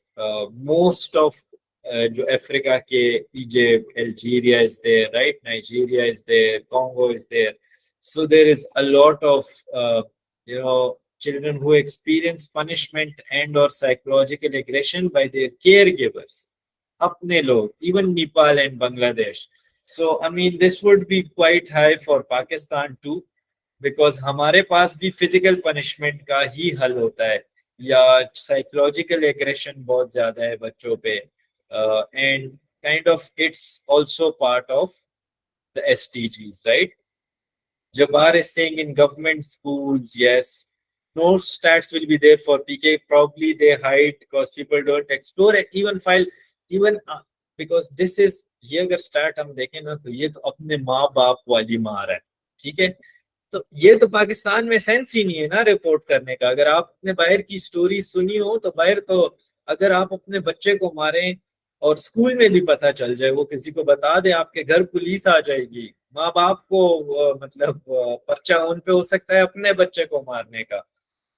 most of जो अफ्रीका के, Egypt, Algeria is there, right, Nigeria is there, Congo is there. So there is a lot of children who experience punishment and or psychological aggression by their caregivers, apne log, even Nepal and Bangladesh. So I mean this would be quite high for Pakistan too, because हमारे पास भी physical punishment का ही हल होता है, या psychological aggression बहुत ज़्यादा है बच्चों पे, and kind of it's also part of the SDGs, right? Jabbar is saying in government schools, yes, no stats will be there for PK. Probably they hide because people don't explore it. Even because this is, ये अगर stat हम देखें ना तो ये तो अपने माँ बाप वाली मार है, ठीक है? तो ये तो पाकिस्तान में सेंस ही नहीं है ना रिपोर्ट करने का। अगर आपने बाहर की स्टोरी सुनी हो तो बाहर तो, अगर आप अपने बच्चे को मारें और स्कूल में भी पता चल जाए, वो किसी को बता दे, आपके घर पुलिस आ जाएगी, माँ बाप को मतलब पर्चा उन पे हो सकता है अपने बच्चे को मारने का।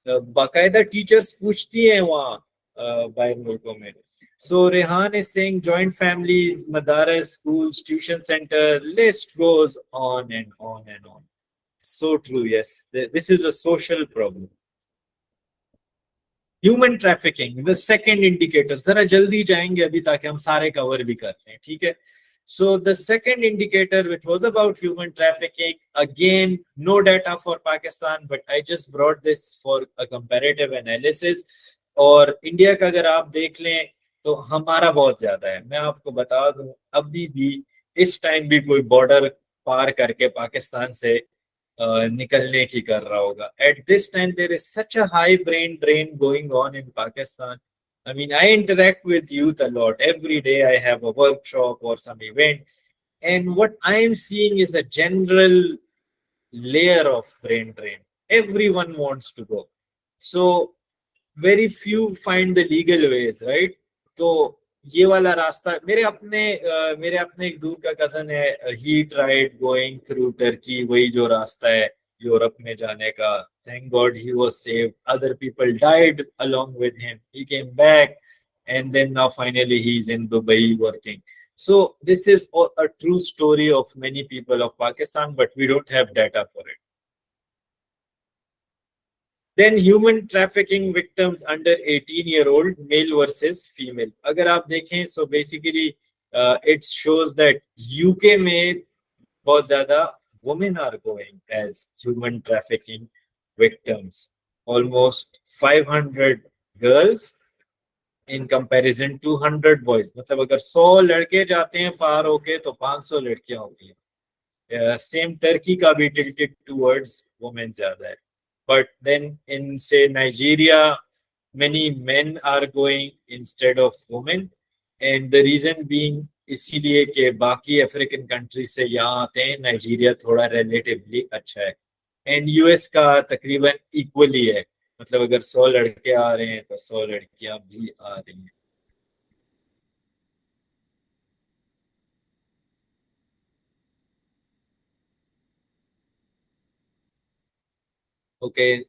बाकायदा टीचर्स पूछती हैं वहाँ बाहर मुल्कों में। So Rehan is saying joint families, madaris, schools, tuition center, list goes on and on and on. So true, yes. This is a social problem. Human trafficking the second indicator, जरा जल्दी जाएंगे अभी ताकि हम सारे कवर भी कर लें, ठीक है। So the second indicator which was about human trafficking, again no data for Pakistan but I just brought this for a comparative analysis. और इंडिया का अगर आप देख लें तो हमारा बहुत ज्यादा है। मैं आपको बता दूं, अभी भी इस टाइम भी कोई बॉर्डर पार करके पाकिस्तान से निकलने की कर रहा होगा। At this time there is such a high brain drain going on in Pakistan. I mean, I interact with youth a lot. Every day I have a workshop or some event, and what I am seeing is a general layer of brain drain. Everyone wants to go, so very few find the legal ways, right? तो ये वाला रास्ता, मेरे अपने एक दूर का cousin है, he tried going through Turkey, वही जो रास्ता है यूरोप में जाने का। Thank God he was saved, other people died along with him, he came back and then now finally he is in Dubai working. So this is a true story of many people of Pakistan, but we don't have data for it. Then human trafficking victims under 18-year-old, male versus female. अगर आप देखें, so basically it shows that UK में बहुत ज़्यादा women are going as human trafficking victims. Almost 500 girls in comparison to 100 boys. मतलब अगर 100 लड़के जाते हैं पार होके तो 500 लड़कियां होती हैं। सेम टर्की का भी tilted towards women ज़्यादा है। But then in say Nigeria, many men are going instead of women, and the reason being इसीलिए कि बाकी अफ्रीकन कंट्री से यहाँ आते हैं, नाइजीरिया थोड़ा रिलेटिवली अच्छा है, एंड यूएस का तकरीबन इक्वली है। मतलब अगर 100 लड़के आ रहे हैं तो 100 लड़कियां भी आ रही हैं। Okay,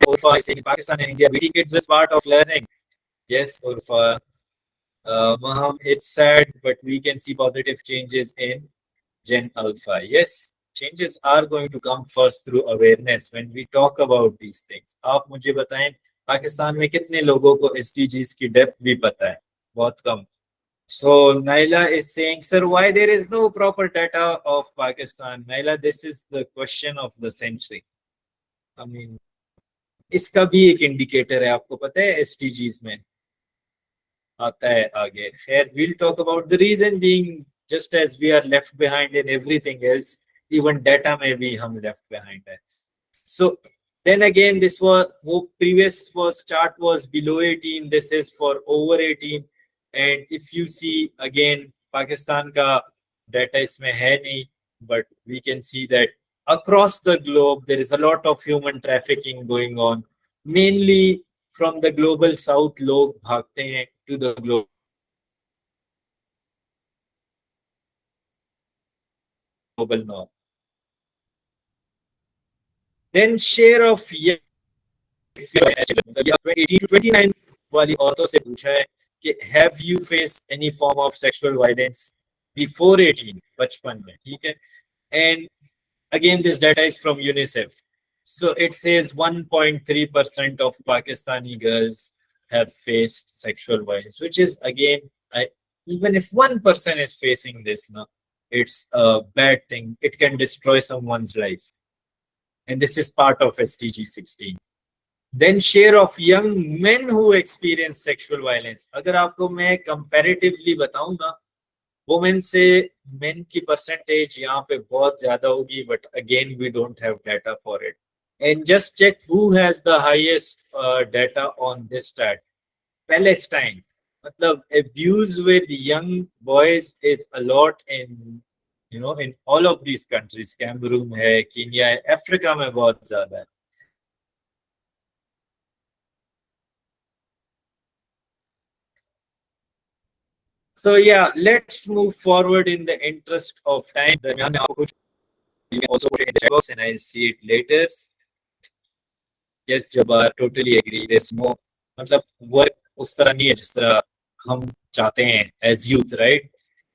Urfa is saying Pakistan and India, BT kids is part of learning. Yes, Urfa. Maham, it's sad, but we can see positive changes in Gen Alpha. Yes, changes are going to come first through awareness when we talk about these things. आप मुझे बताएं, पाकिस्तान में कितने लोगों को SDGs की depth भी पता है? बहुत कम. So Naila is saying, sir, why there is no proper data of Pakistan? Naila, this is the question of the century. I mean, इसका भी एक इंडिकेटर है, आपको पता है SDGs में आता है आगे। खैर, we'll talk about the reason being just as we are left behind in everything else, even data में भी हम left behind है. So then again, this was वो previous was chart was below 18, this is for over 18, and if you see again Pakistan का data इसमें है नहीं, but we can see that across the globe there is a lot of human trafficking going on, mainly from the global south लोग भागते हैं to the global north. Then share of young 18 to 29 वाली औरतों से पूछा है कि have you faced any form of sexual violence before 18, बचपन में, ठीक है। And again this data is from UNICEF, so it says 1.3% of Pakistani girls have faced sexual violence, which is again, even if 1% is facing this now, it's a bad thing. It can destroy someone's life, and this is part of SDG 16. Then share of young men who experience sexual violence. अगर आपको मैं comparatively बताऊं ना, women से men की percentage यहाँ पे बहुत ज्यादा होगी, but again we don't have data for it. And just check who has the highest data on this stat. Palestine. मतलब abuse with young boys is a lot in you know, in all of these countries, Cameroon है, Kenya है, Africa में बहुत ज्यादा है. So yeah, let's move forward in the interest of time. दरमियान में आपको कुछ, you can also put it in the chat box and I'll see it later. Yes, Jabbar, totally agree. There's no, मतलब work उस तरह नहीं है जिस तरह हम चाहते हैं as youth, right?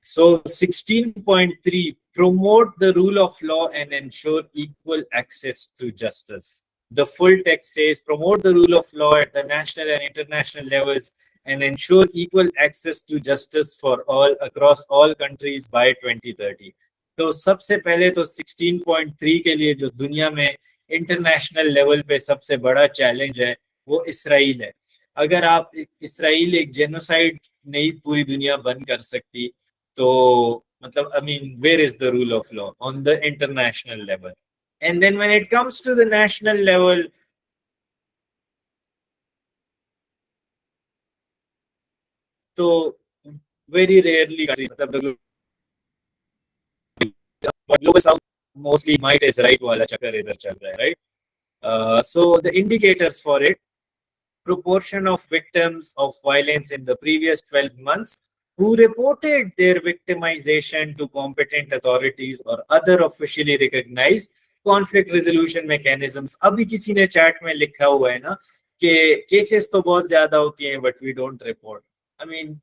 So 16.3, promote the rule of law and ensure equal access to justice. The full text says promote the rule of law at the national and international levels and ensure equal access to justice for all across all countries by 2030. तो सबसे पहले तो 16.3 के लिए जो दुनिया में international level पे सबसे बड़ा चैलेंज है वो इसराइल है. अगर आप इसराइल एक जेनोसाइड नहीं पूरी दुनिया बंद कर सकती तो मतलब I mean where is the rule of law on the international level? And then when it comes to the national level, तो very rarely countries, मतलब global south mostly might is right वाला चक्कर इधर चल रहा है, right? So the indicators for it: proportion of victims of violence in the previous 12 months who reported their victimization to competent authorities or other officially recognized conflict resolution mechanisms. अभी किसी ने chat में लिखा हुआ है ना कि केसेस तो बहुत ज्यादा होती हैं but we don't report. I mean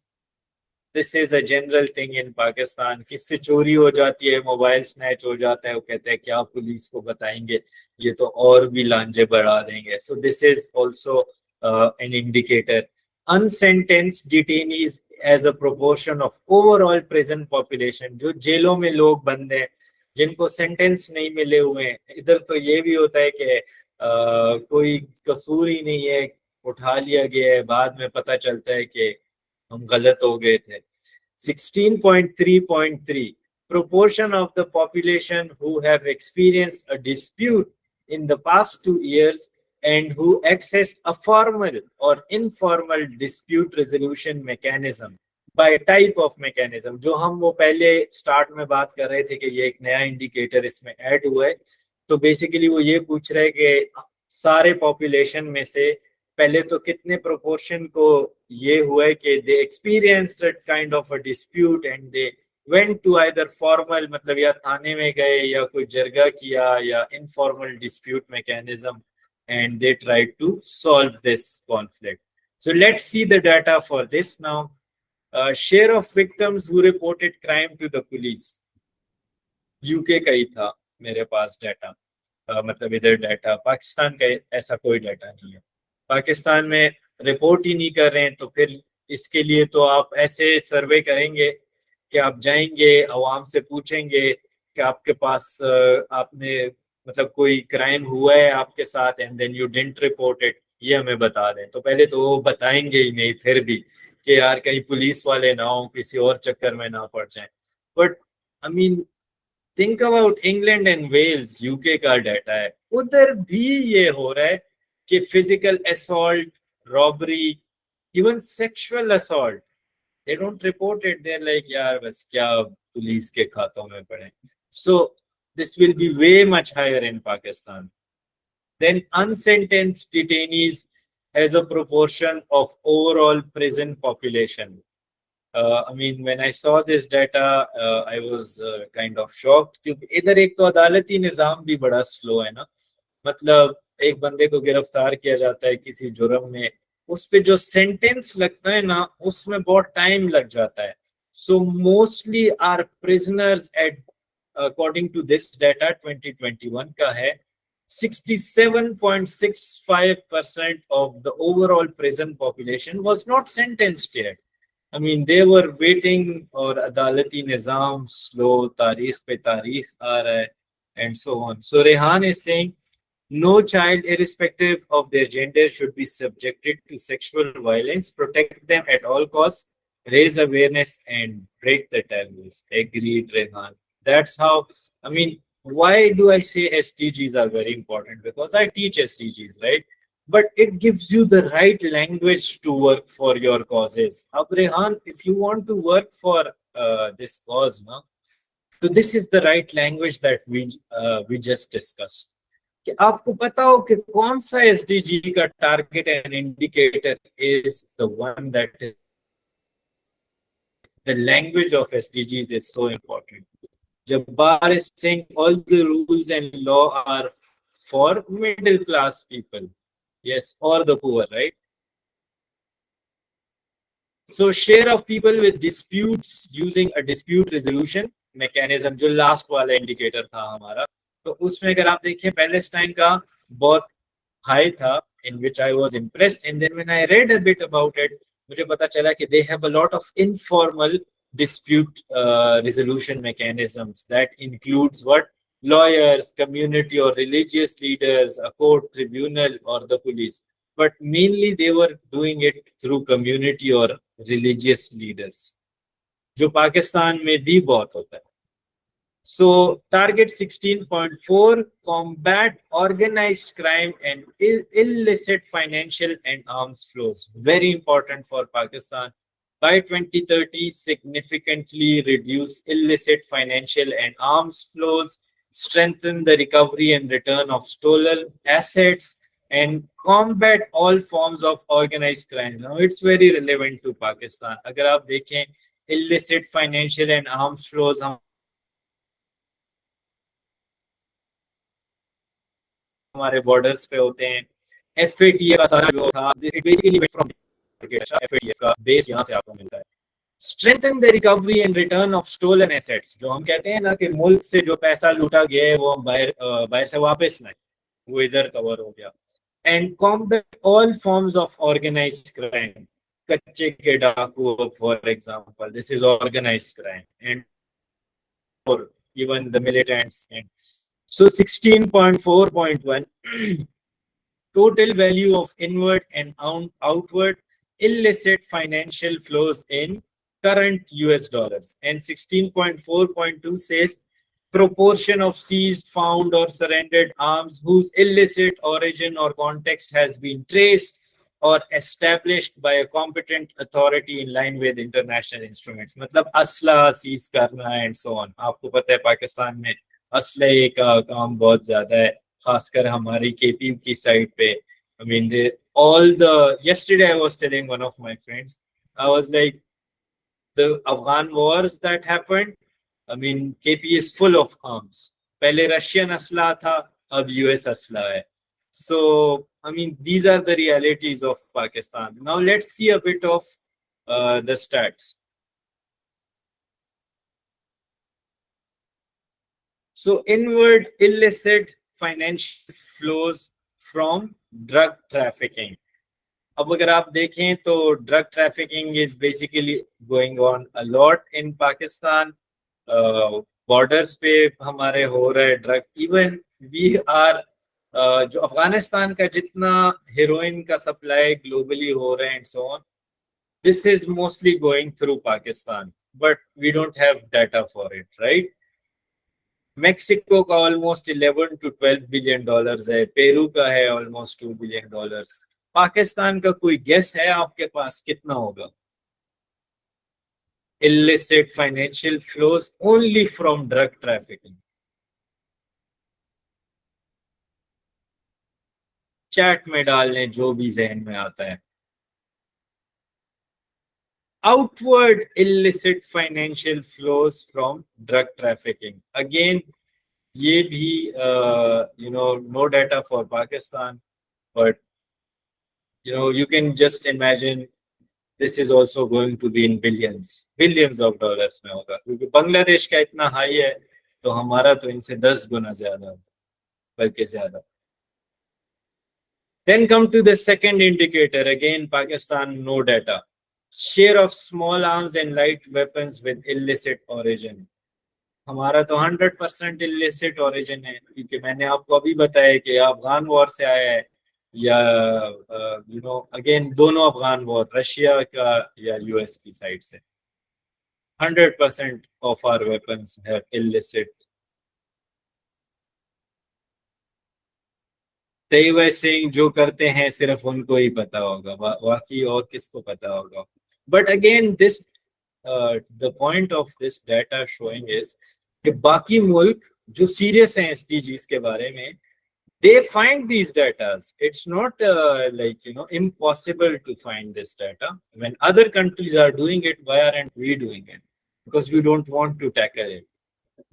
this is a general thing in Pakistan. किससे चोरी हो जाती है, मोबाइल स्नैच हो जाता है, वो कहते हैं क्या पुलिस को बताएंगे, ये तो और भी लांजे बढ़ा देंगे. So this is also an indicator. Unsentenced detainees as a proportion of overall prison population. जो जेलों में लोग बंद हैं जिनको सेंटेंस नहीं मिले हुए हैं, इधर तो ये भी होता है कि कोई कसूर ही नहीं है, उठा लिया गया है, बाद में पता चलता है कि हम गलत हो गए थे. 16.3.3, proportion of the population who have experienced a dispute in the past 2 years and who accessed a formal or informal dispute resolution mechanism by type of mechanism. जो हम वो पहले स्टार्ट में बात कर रहे थे कि ये एक नया इंडिकेटर इसमें ऐड हुआ है, तो बेसिकली वो ये पूछ रहे हैं कि सारे पॉपुलेशन में से पहले तो कितने प्रोपोर्शन को ये हुआ है कि they experienced that kind of a dispute and they went to either formal, मतलब या थाने में गए या कोई जरगा किया, या informal dispute mechanism and they tried to solve this conflict. So let's see the data for this now. Share of victims who reported crime to the police. UK का ही था मेरे पास डाटा, मतलब इधर डाटा. पाकिस्तान का ऐसा कोई डाटा नहीं है. पाकिस्तान में रिपोर्ट ही नहीं कर रहे हैं, तो फिर इसके लिए तो आप ऐसे सर्वे करेंगे कि आप जाएंगे अवाम से पूछेंगे कि आपके पास आपने मतलब कोई क्राइम हुआ है आपके साथ and then you didn't report it, ये हमें बता दें. तो पहले तो वो बताएंगे ही नहीं फिर भी कि यार कहीं पुलिस वाले ना हो, किसी और चक्कर में ना पड़ जाए. But I mean think about England and Wales, UK का डाटा है, उधर भी ये हो रहा है कि physical assault, robbery, even sexual assault, they don't report it. They're like यार बस क्या पुलिस के खातों में पड़े. So this will be way much higher in Pakistan. Then unsentenced detainees as a proportion of overall prison population. I mean when I saw this data I was kind of shocked क्योंकि इधर एक तो अदालती निज़ाम भी बड़ा slow है ना. मतलब एक बंदे को गिरफ्तार किया जाता है किसी जुर्म में, उस पे जो सेंटेंस लगता है ना उसमें बहुत टाइम लग जाता है. So mostly are prisoners at, according to this data 2021 का है, 67.65% of the overall prison population was not sentenced yet. I mean they were waiting, और अदालती निज़ाम स्लो, तारीख पे तारीख आ रहा है and so on. So Rehan is saying no child, irrespective of their gender, should be subjected to sexual violence. Protect them at all costs, raise awareness, and break the taboos. Agreed, Rehan. That's how, I mean, why do I say SDGs are very important? Because I teach SDGs, right? But it gives you the right language to work for your causes. Ab Rehan, if you want to work for this cause, no? So this is the right language that we just discussed. कि आपको पता हो कि कौन सा SDG का target and indicator is the one that is the language of SDGs is so important. Jabbar is saying all the rules and law are for middle class people, yes, or the poor, right? So share of people with disputes using a dispute resolution mechanism, जो last वाला indicator था हमारा, तो उसमें अगर आप देखें Palestine का बहुत high था, in which I was impressed, and then when I read a bit about it, मुझे पता चला कि they have a lot of informal dispute resolution mechanisms that includes what lawyers, community or religious leaders, a court, tribunal or the police. But mainly they were doing it through community or religious leaders, जो पाकिस्तान में भी बहुत होता है. So target 16.4, combat organized crime and illicit financial and arms flows. Very important for Pakistan. By 2030, significantly reduce illicit financial and arms flows, strengthen the recovery and return of stolen assets, and combat all forms of organized crime. Now it's very relevant to Pakistan. अगर आप देखें illicit financial and arms flows हमारे borders पे होते हैं. FATF का सारा जो था it basically went from FATF का बेस यहाँ से आपको मिलता है. Strengthen the recovery and return of stolen assets. जो हम कहते हैं ना कि मुल्क से जो पैसा लूटा गया है वो हम बाहर से वापस लाएं, वो इधर कवर हो गया. And combat all forms of organized crime. कच्चे के डाकू, for example, this is organized crime, and or even the militants. And so 16.4.1 total value of inward and outward illicit financial flows in current US dollars. And 16.4.2 says proportion of seized, found or surrendered arms whose illicit origin or context has been traced or established by a competent authority in line with international instruments. मतलब असला seize करना and so on. आपको पता है पाकिस्तान में असले का काम बहुत ज्यादा है, खासकर हमारी केपी की साइड पे. I mean, yesterday I was telling one of my friends, I was like, the Afghan wars that happened, I mean, KP is full of arms. पहले Russian असला था, अब US असला है. So, I mean, these are the realities of Pakistan. Now let's see a bit of the stats. So inward illicit financial flows from drug trafficking. अब अगर आप देखें तो drug trafficking is basically going on a lot in Pakistan. Borders पे हमारे हो रहा है drug. Even we are जो अफगानिस्तान का जितना हेरोइन का सप्लाई ग्लोबली हो रहा है and so on, this is mostly going through Pakistan, but we don't have data for it, right? Mexico का ऑलमोस्ट 11 to 12 बिलियन डॉलर्स है, पेरू का है ऑलमोस्ट 2 बिलियन डॉलर्स. पाकिस्तान का कोई गेस है आपके पास कितना होगा? illicit financial flows only from drug trafficking. Chat में डाल लें जो भी जहन में आता है. Outward illicit financial flows from drug trafficking. Again, ये भी no data for Pakistan, but you can just imagine this is also going to be in billions of dollars में होगा, क्योंकि बांग्लादेश का इतना हाई है तो हमारा तो इनसे 10 गुना ज्यादा, बल्कि ज्यादा. Then come to the second indicator. Again, Pakistan, no data. Share of small arms and light weapons with illicit origin. हमारा तो 100% illicit origin है, क्योंकि मैंने आपको अभी बताया कि अफगान वॉर से आया है, या अगेन दोनों अफगान वॉर, रशिया का या यूएस की साइड से. 100% of our weapons have illicit. Tayyab Singh जो करते हैं सिर्फ उनको ही पता होगा, बाकी और किसको पता होगा. But again, this the point of this data showing is कि बाकी मुल्क जो सीरियस हैं एसडीजीज के बारे में, they find these data. It's not like impossible to find this data. When other countries are doing it, why aren't we doing it? Because we don't want to tackle it.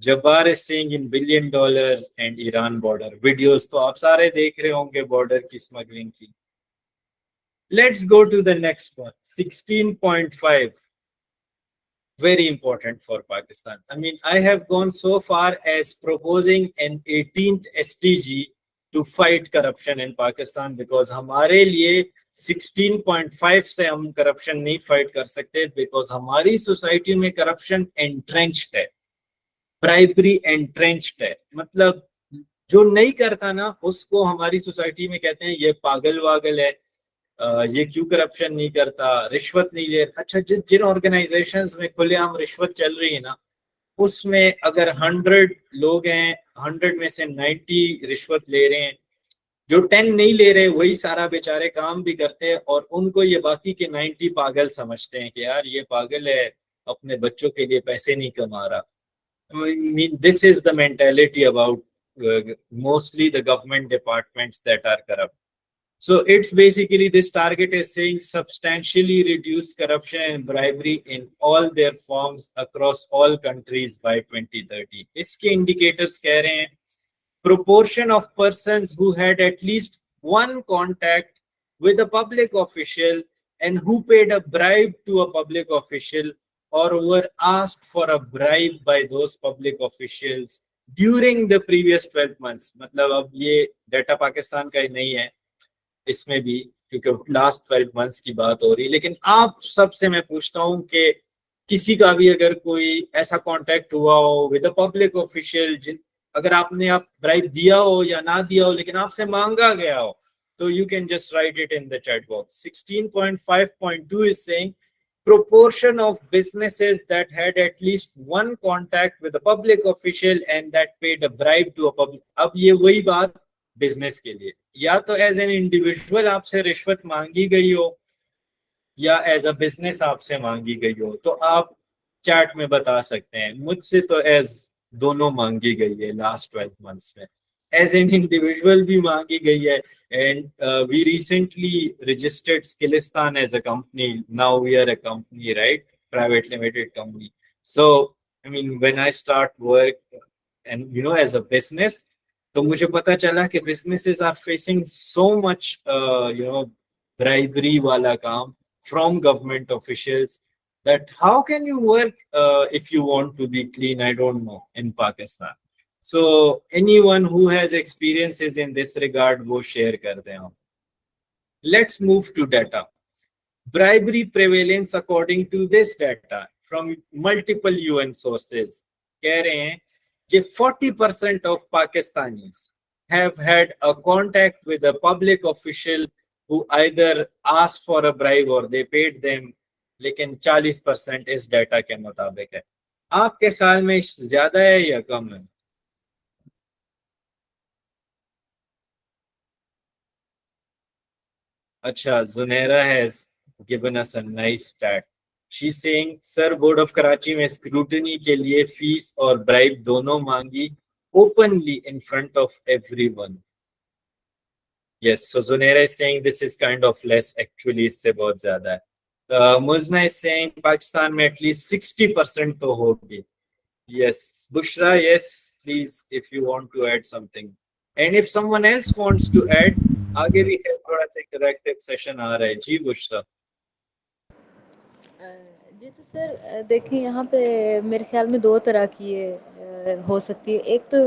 Jabbar is saying in $1 billion and Iran border videos, तो आप सारे देख रहे होंगे border की smuggling की. Let's go to the next one. 16.5. Very important for Pakistan. I mean, I have gone so far as proposing an 18th SDG to fight corruption in Pakistan because हमारे लिए 16.5 से हम corruption नहीं fight कर सकते because हमारी society में corruption entrenched है, bribery entrenched है. मतलब जो नहीं करता ना उसको हमारी society में कहते हैं ये पागल वागल है, ये क्यों करप्शन नहीं करता, रिश्वत नहीं ले. अच्छा, जिन ऑर्गेनाइजेशंस में खुलेआम रिश्वत चल रही है ना, उसमें अगर 100 लोग हैं, 100 में से 90 रिश्वत ले रहे हैं, जो 10 नहीं ले रहे वही सारा बेचारे काम भी करते हैं और उनको ये बाकी के 90 पागल समझते हैं कि यार ये पागल है, अपने बच्चों के लिए पैसे नहीं कमा रहा. I mean, this is the mentality about mostly the government departments that are corrupt. So it's basically, this target is saying substantially reduce corruption and bribery in all their forms across all countries by 2030. इसके indicators कह रहे हैं proportion of persons who had at least one contact with a public official and who paid a bribe to a public official or were asked for a bribe by those public officials during the previous 12 months. मतलब अब ये data Pakistan का ही नहीं है, इसमें भी क्योंकि last 12 months की बात हो रही है. लेकिन आप सबसे मैं पूछता हूं कि किसी का भी अगर कोई ऐसा कांटेक्ट हुआ हो विद अ पब्लिक ऑफिशियल, अगर आपने आप ब्राइब दिया हो या ना दिया हो लेकिन आपसे मांगा गया हो, तो you can just right it in the chat box. 16.5.2 is saying proportion of businesses that had at least one contact with a public official and that paid a bribe to a public. अब ये वही बात business के लिए, या तो as an individual आपसे रिश्वत मांगी गई हो या एज अ बिजनेस आपसे मांगी गई हो, तो आप चैट में बता सकते हैं. मुझसे तो एज दोनों मांगी गई है लास्ट 12 मंथ्स में, एज एन इंडिविजुअल भी मांगी गई है. And we recently registered Skillistan as a company. Now we are a company, right, private limited company. So I mean when I start work and as a business, तो मुझे पता चला कि businesses are facing so much bribery वाला काम from government officials, that how can you work if you want to be clean? I don't know in Pakistan. So anyone who has experiences in this regard, वो share कर दें आप. Let's move to data. Bribery prevalence according to this data from multiple UN sources कह रहे हैं कि 40% of Pakistanis have had a contact with a public official who either asked for a bribe or they paid them. लेकिन 40% इस data के मुताबिक है. आपके ख्याल में ज्यादा है या कम है? अच्छा, Zunaira has given us a nice stat. She's saying, sir board of Karachi में स्क्रूटनी के लिए फीस और ब्राइब दोनों मांगी openly in front of everyone. Yes, so Zunaira is saying this is kind of less, actually इससे बहुत ज्यादा है. Muzna is saying पाकिस्तान में at least 60% तो होगी. Yes, Bushra, yes, please, if you want to add something. And if someone else wants to add, आगे भी है थोड़ा सा इंटरैक्टिव सेशन आ रहा है. जी बुशरा. जी तो सर देखिए यहाँ पे मेरे ख्याल में दो तरह की ये हो सकती है. एक तो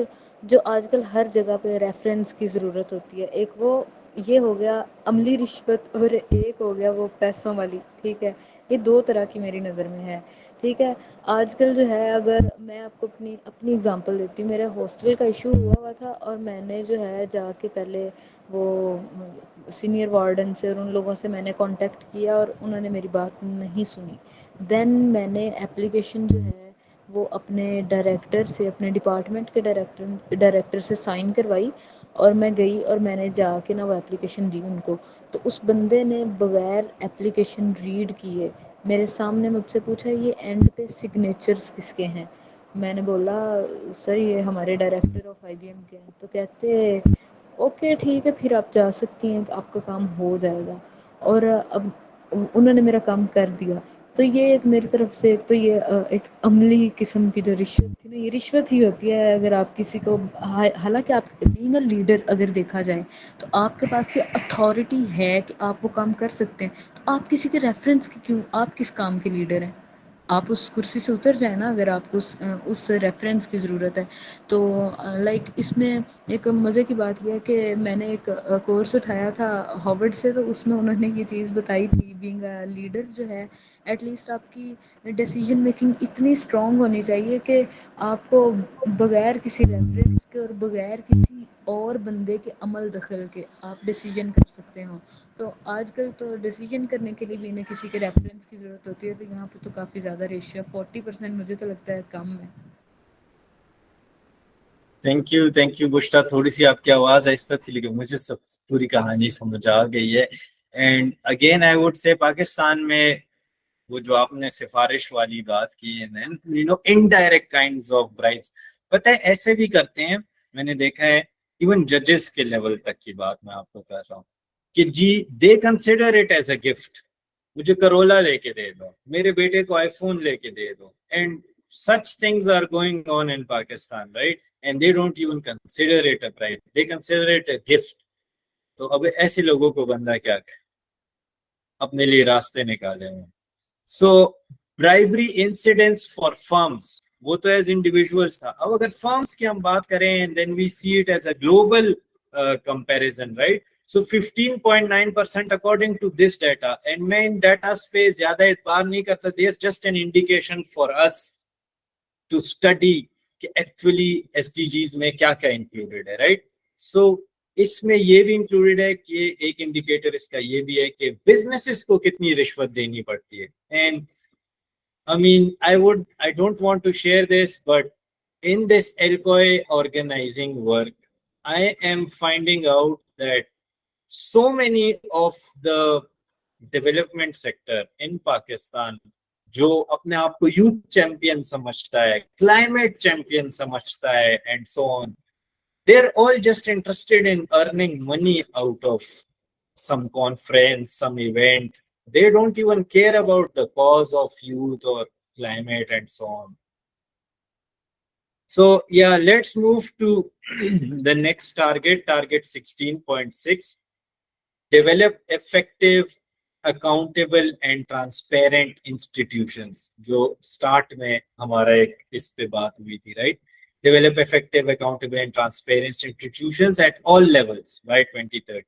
जो आजकल हर जगह पे रेफरेंस की ज़रूरत होती है, एक वो ये हो गया अमली रिश्वत और एक हो गया वो पैसों वाली. ठीक है, ये दो तरह की मेरी नज़र में है. ठीक है, आजकल जो है अगर मैं आपको अपनी अपनी एग्जांपल देती हूँ, मेरे हॉस्टल का इशू हुआ था और मैंने जो है जाके पहले वो सीनियर वार्डन से और उन लोगों से मैंने कांटेक्ट किया और उन्होंने मेरी बात नहीं सुनी. देन मैंने एप्लीकेशन जो है वो अपने डायरेक्टर से, अपने डिपार्टमेंट के डायरेक्टर से साइन करवाई और मैं गई और मैंने जाके ना वो एप्लीकेशन दी उनको. तो उस बंदे ने बगैर एप्लीकेशन रीड किए मेरे सामने मुझसे पूछा ये एंड पे सिग्नेचर्स किसके हैं. मैंने बोला सर ये हमारे डायरेक्टर ऑफ IBM के हैं, तो कहते ओके ठीक है फिर आप जा सकती हैं, आपका काम हो जाएगा। और अब उन्होंने मेरा काम कर दिया। तो ये एक मेरी तरफ से एक तो ये एक अमली किस्म की जो रिश्वत थी ना, ये रिश्वत ही होती है। अगर आप किसी को हालांकि आप बीइंग अ लीडर अगर देखा जाए तो आपके पास ये अथॉरिटी है कि आप वो काम कर सकते हैं, तो आप किसी के रेफरेंस की क्यों, आप किस काम के लीडर हैं? आप उस कुर्सी से उतर जाए ना, अगर आपको उस रेफरेंस की ज़रूरत है तो। लाइक इसमें एक मज़े की बात यह है कि मैंने एक कोर्स उठाया था हार्वर्ड से, तो उसमें उन्होंने ये चीज़ बताई थी, बीइंग अ लीडर जो है एटलीस्ट आपकी डिसीजन मेकिंग इतनी स्ट्रांग होनी चाहिए कि आपको बगैर किसी रेफरेंस के और बगैर किसी और बंदे के अमल दखल के आप डिसीजन कर सकते हो। तो आजकल तो डिसीजन करने के लिए भी इन्हें किसी के रेफरेंस की ज़रूरत होती है, तो यहाँ पे तो काफ़ी ज़्यादा रेशियो 40% मुझे तो लगता है कम है। Thank you Bushra. थोड़ी सी आपकी आवाज आहिस्ता थी लेकिन मुझे सब पूरी कहानी समझ आ गई है। And again I would say Pakistan में वो जो आपने सिफारिश वाली बात की है, you know indirect kinds of bribes, पता है ऐसे भी करते हैं। मैंने देखा है इवन जजेस के लेवल तक की बात मैं आपको कर रहा हूँ कि जी they consider it as a gift. मुझे करोला लेके दे दो, मेरे बेटे को आईफोन लेके दे दो, and such things are going on in Pakistan, right? And they don't even consider it a bribe, they consider it a gift. तो अब ऐसे लोगों को बंदा क्या करे, अपने लिए रास्ते निकाले हैं। सो ब्राइबरी इंसिडेंट्स फॉर फर्म्स, वो तो एज इंडिविजुअल्स था। अब अगर फर्म्स की हम बात करें then we see it as a global comparison, right? So 15.9% according to this data, and मैं इन डाटा पे ज्यादा इतबार नहीं करता, there just an indication for us to study कि एक्चुअली एसडीजीज में क्या क्या इंक्लूडेड है, राइट? सो इसमें ये भी इंक्लूडेड है कि एक इंडिकेटर इसका ये भी है कि बिजनेसेस को कितनी रिश्वत देनी पड़ती है। And I mean I don't want to share this, but in this Elkoi organizing work, I am finding out that so many of the development sector in Pakistan जो अपने आप को यूथ चैंपियन समझता है, क्लाइमेट चैंपियन समझता है and so on, they are all just interested in earning money out of some conference, some event. They don't even care about the cause of youth or climate and so on. So yeah, let's move to the next target 16.6. Develop effective, accountable and transparent institutions, जो start में हमारा एक इस पे बात हुई थी, right? Develop effective, accountable and transparent institutions at all levels by 2030.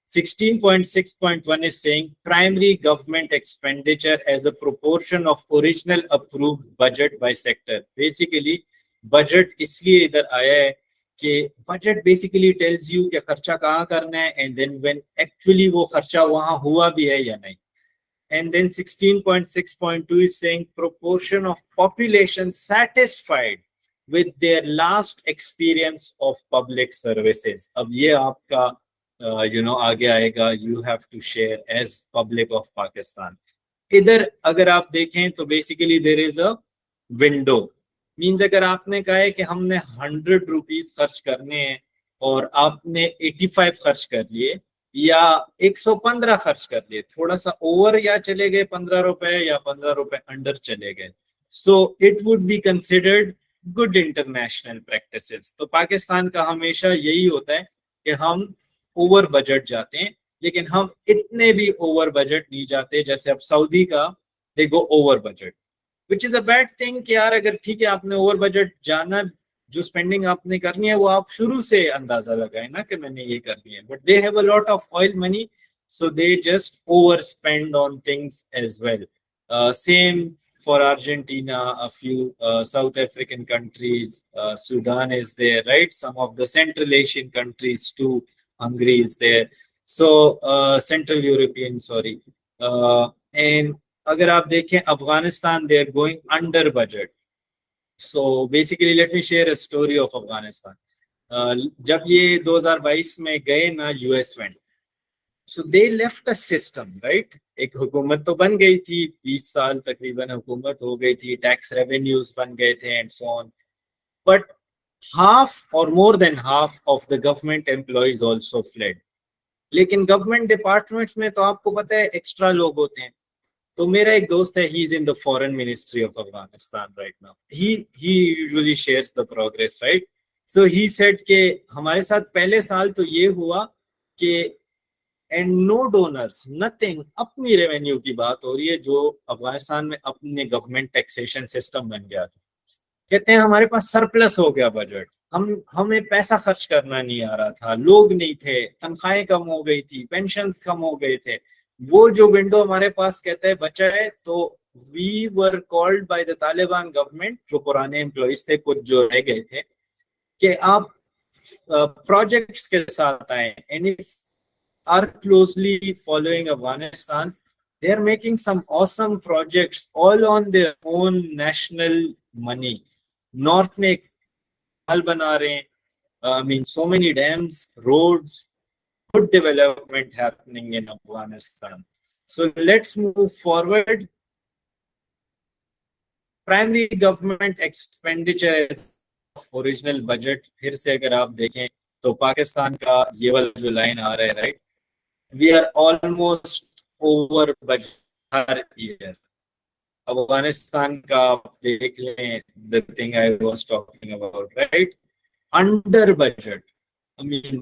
16.6.1 is saying primary government expenditure as a proportion of original approved budget by sector. Basically budget इसलिए इधर आया है कि बजट बेसिकली टेल्स यू कि खर्चा कहाँ करना है, एंड देन व्हेन एक्चुअली वो खर्चा वहां हुआ भी है या नहीं. And then 16.6.2 is saying proportion of population satisfied with their last experience of public services. अब ये आपका आगे आएगा, you have to share as public of Pakistan. इधर अगर आप देखें तो basically there is a window, means अगर आपने कहा है कि हमने 100 रुपीज खर्च करने हैं और आपने 85 खर्च कर लिए या 115 खर्च कर लिए, थोड़ा सा ओवर या चले गए 15 रुपए या 15 रुपए अंडर चले गए, so it would be considered good international practices. तो पाकिस्तान का हमेशा यही होता है कि हम ओवर बजट जाते हैं, लेकिन हम इतने भी ओवर बजट नहीं जाते जैसे अब सऊदी का they go over budget, which is a bad thing कि यार अगर ठीक है आपने ओवर बजट जाना, जो स्पेंडिंग आपने करनी है वो आप शुरू से अंदाजा लगाए ना कि मैंने ये करनी है, but they have a lot of oil money so they just over spend on things as well. Same for Argentina, a few South African countries, Sudan is there, right? Some of the Central Asian countries too, Hungary is there. So Central European, sorry. And अगर आप देखें Afghanistan, they are going under budget. So basically let me share a story of Afghanistan. जब ये 2022 में गए ना US went, so they left a system, right? एक हुकूमत तो बन गई थी, 20 साल तकरीबन हुकूमत हो गई थी, टैक्स रेवेन्यूज बन गए थे and so on, but half और more than half of the government employees also fled. लेकिन गवर्नमेंट डिपार्टमेंट्स में तो आपको पता है एक्स्ट्रा लोग होते हैं। तो मेरा एक दोस्त है, he is in the foreign ministry of Afghanistan right now, he usually shares the progress, right. So he said के हमारे साथ पहले साल तो ये हुआ कि एंड नो डोनर्स नथिंग, अपनी रेवेन्यू की बात हो रही है, जो अफगानिस्तान में अपने गवर्नमेंट टैक्सेशन सिस्टम बन गया था। कहते हैं हमारे पास सरप्लस हो गया बजट, हमें पैसा खर्च करना नहीं आ रहा था, लोग नहीं थे, तनख्वाहें कम हो गई थी, पेंशन कम हो गए थे। वो जो विंडो हमारे पास कहते हैं बचा है, तो we were called by the Taliban government, जो पुराने एम्प्लॉयज थे कुछ जो रह गए थे, कि आप प्रोजेक्ट्स के साथ आए, and if are closely following Afghanistan. They are making some awesome projects all on their own national money. North में एक हल बना रहे हैं, I mean so many dams, roads, good development happening in Afghanistan. So let's move forward. Primary government expenditure of original budget, फिर से अगर आप देखें तो पाकिस्तान का ये वाला जो लाइन आ रहा है, right, we are almost over budget her year। Afghanistan का आप देख लें, the thing I was talking about, right, under budget। I mean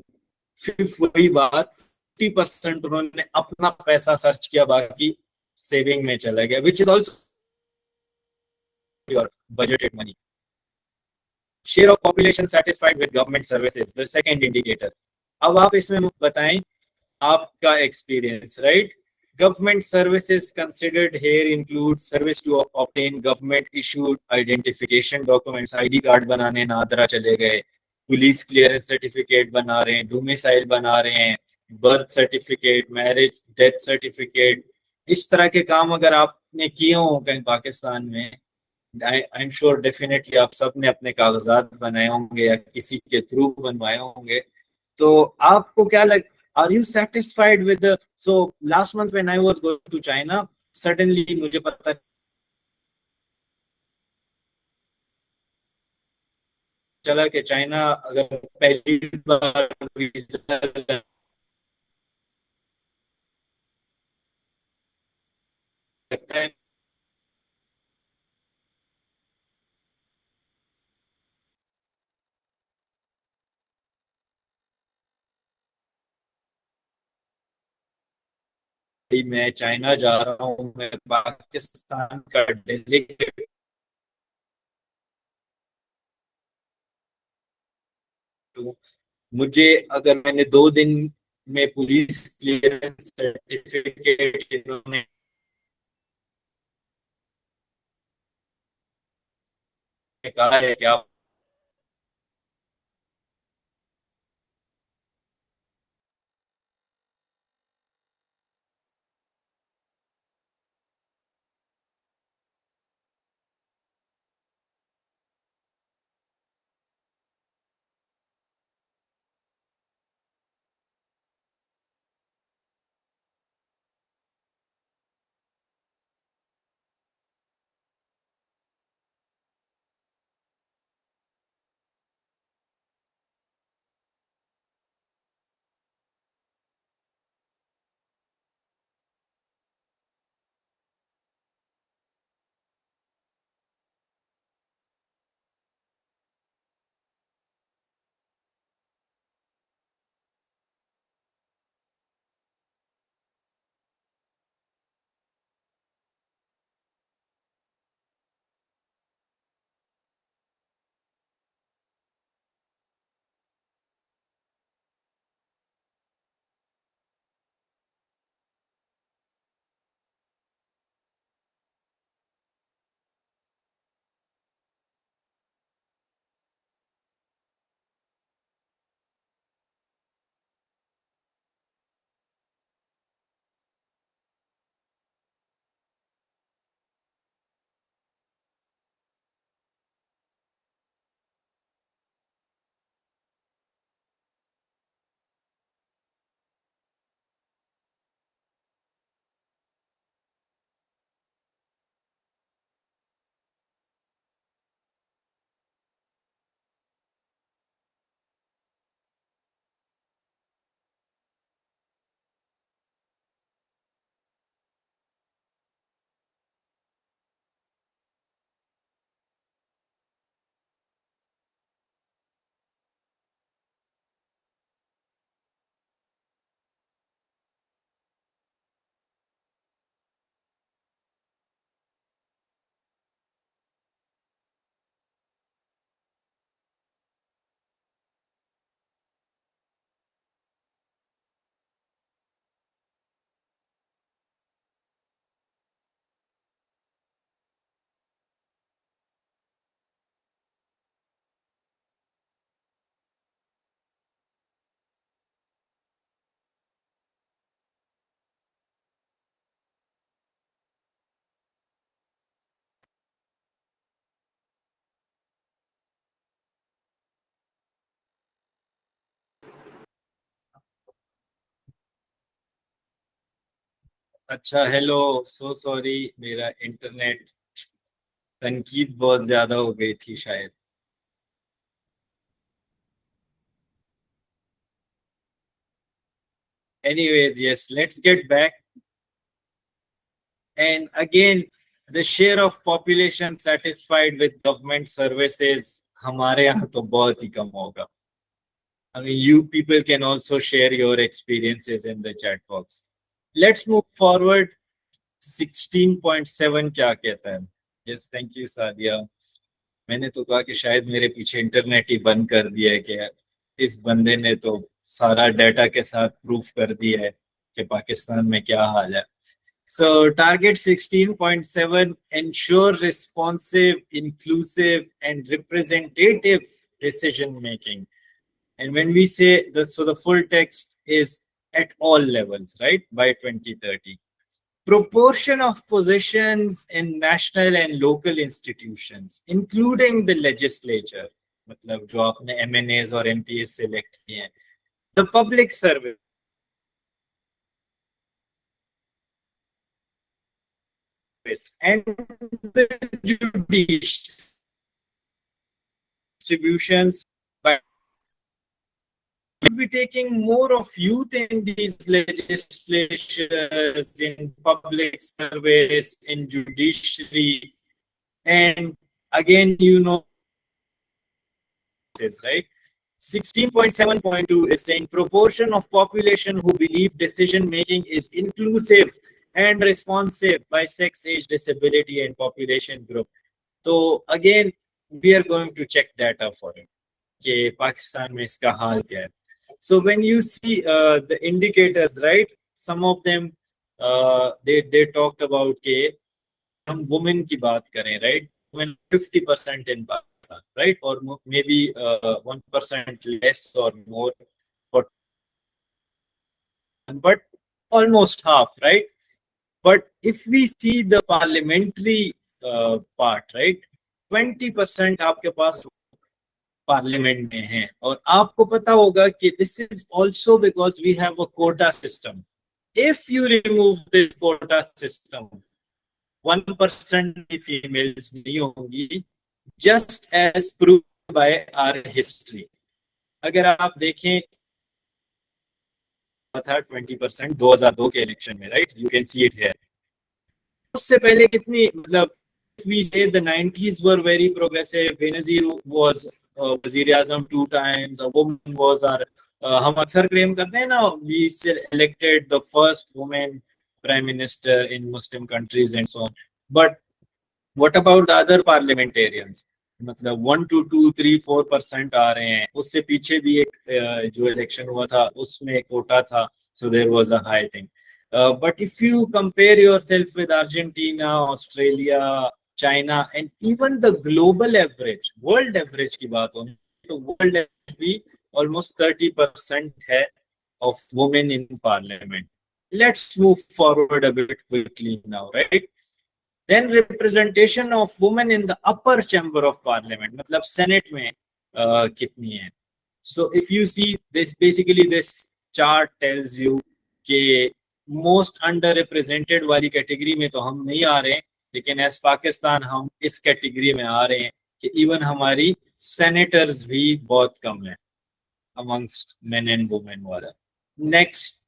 सिर्फ वही बात, 50% उन्होंने अपना पैसा खर्च किया, बाकी सेविंग में चला गया, which is also your budgeted money। Share of population satisfied with government services, the second indicator। अब आप इसमें बताएं आपका experience, right. Government services considered here include service to obtain government issued identification documents, ID card बनाने नादरा चले गए, police clearance certificate बना रहे हैं, डोमिसाइल बना रहे हैं, birth certificate, marriage death certificate, इस तरह के काम अगर आपने किए हो कहीं पाकिस्तान में, आई एम श्योर डेफिनेटली आप सब ने अपने कागजात बनाए होंगे या किसी के थ्रू बनवाए होंगे। तो आपको क्या लग, are you satisfied with, so last month when I was going to China, suddenly मुझे पता चला कि चाइना अगर पहली बार वीजा लगता है, मैं चाइना जा रहा हूँ, मैं पाकिस्तान का डेलीगेट हूँ, मुझे अगर मैंने 2 दिन में पुलिस क्लियरेंस सर्टिफिकेट इन्होंने कहा है कि आप अच्छा हेलो, सो सॉरी, मेरा इंटरनेट तनकीद बहुत ज्यादा हो गई थी शायद. Anyways, yes, let's get back. And again, the share of population satisfied with government services हमारे यहाँ तो बहुत ही कम होगा. I mean, you people can also share your experiences in the chat box. Let's move forward. 16.7 क्या कहता है? Yes, thank you, Sadia. मैंने तो कहा कि शायद मेरे पीछे इंटरनेट ही बंद कर दिया है कि इस बंदे ने तो सारा डाटा के साथ प्रूफ कर दिया है कि पाकिस्तान में क्या हाल है. So target 16.7, ensure responsive, inclusive and representative decision making. And when we say the, so the full text is at all levels, right? By 2030. Proportion of positions in national and local institutions, including the legislature, मतलब जो आपने MNAs और MPs select किए हैं, the public service and the judicial distributions, but we'll be taking more of youth in these legislations, in public service, in judiciary, and again, you know, right? 16.7.2 is saying proportion of population who believe decision making is inclusive and responsive by sex, age, disability, and population group. So again, we are going to check data for it. कि पाकिस्तान में इसका हाल क्या है. So when you see the indicators, right? Some of them they talked about कि हम women की बात करें, right? Women 50% in Pakistan, right? Or maybe 1% less or more, but almost half, right? But if we see the parliamentary part, right? 20% आपके पास parliament में है. और आपको पता होगा कि this is also because we have a quota system. If you remove this quota system, 1% females नहीं होंगी, just as prove by our history. अगर आप देखें था 20% 2002 के इलेक्शन में, right? You can see it here. उससे पहले कितनी, मतलब we say the 90s were very progressive. Benazir was Wazir Azam 2 times. A woman was our हम अक्सर क्लेम करते हैं ना, we elected the first woman prime minister in Muslim countries and so on. But what about the other parliamentarians? मतलब 1 to 2 3 4% आ रहे हैं. उससे पीछे भी एक जो इलेक्शन हुआ था उसमें कोटा था, so there was a high thing. But if you compare yourself with Argentina, Australia, China, and even the global average, world average की बात हो तो world average भी almost 30% है of women in parliament. Let's move forward a bit quickly now, right? Then representation of women in the upper chamber of parliament, मतलब Senate में कितनी है. So if you see this, basically this chart tells you कि most under represented वाली category में तो हम नहीं आ रहे हैं, लेकिन एज पाकिस्तान हम इस कैटेगरी में आ रहे हैं कि इवन हमारी सेनेटर्स भी बहुत कम है अमंगस्ट मेन एंड वुमेन वाला. Next,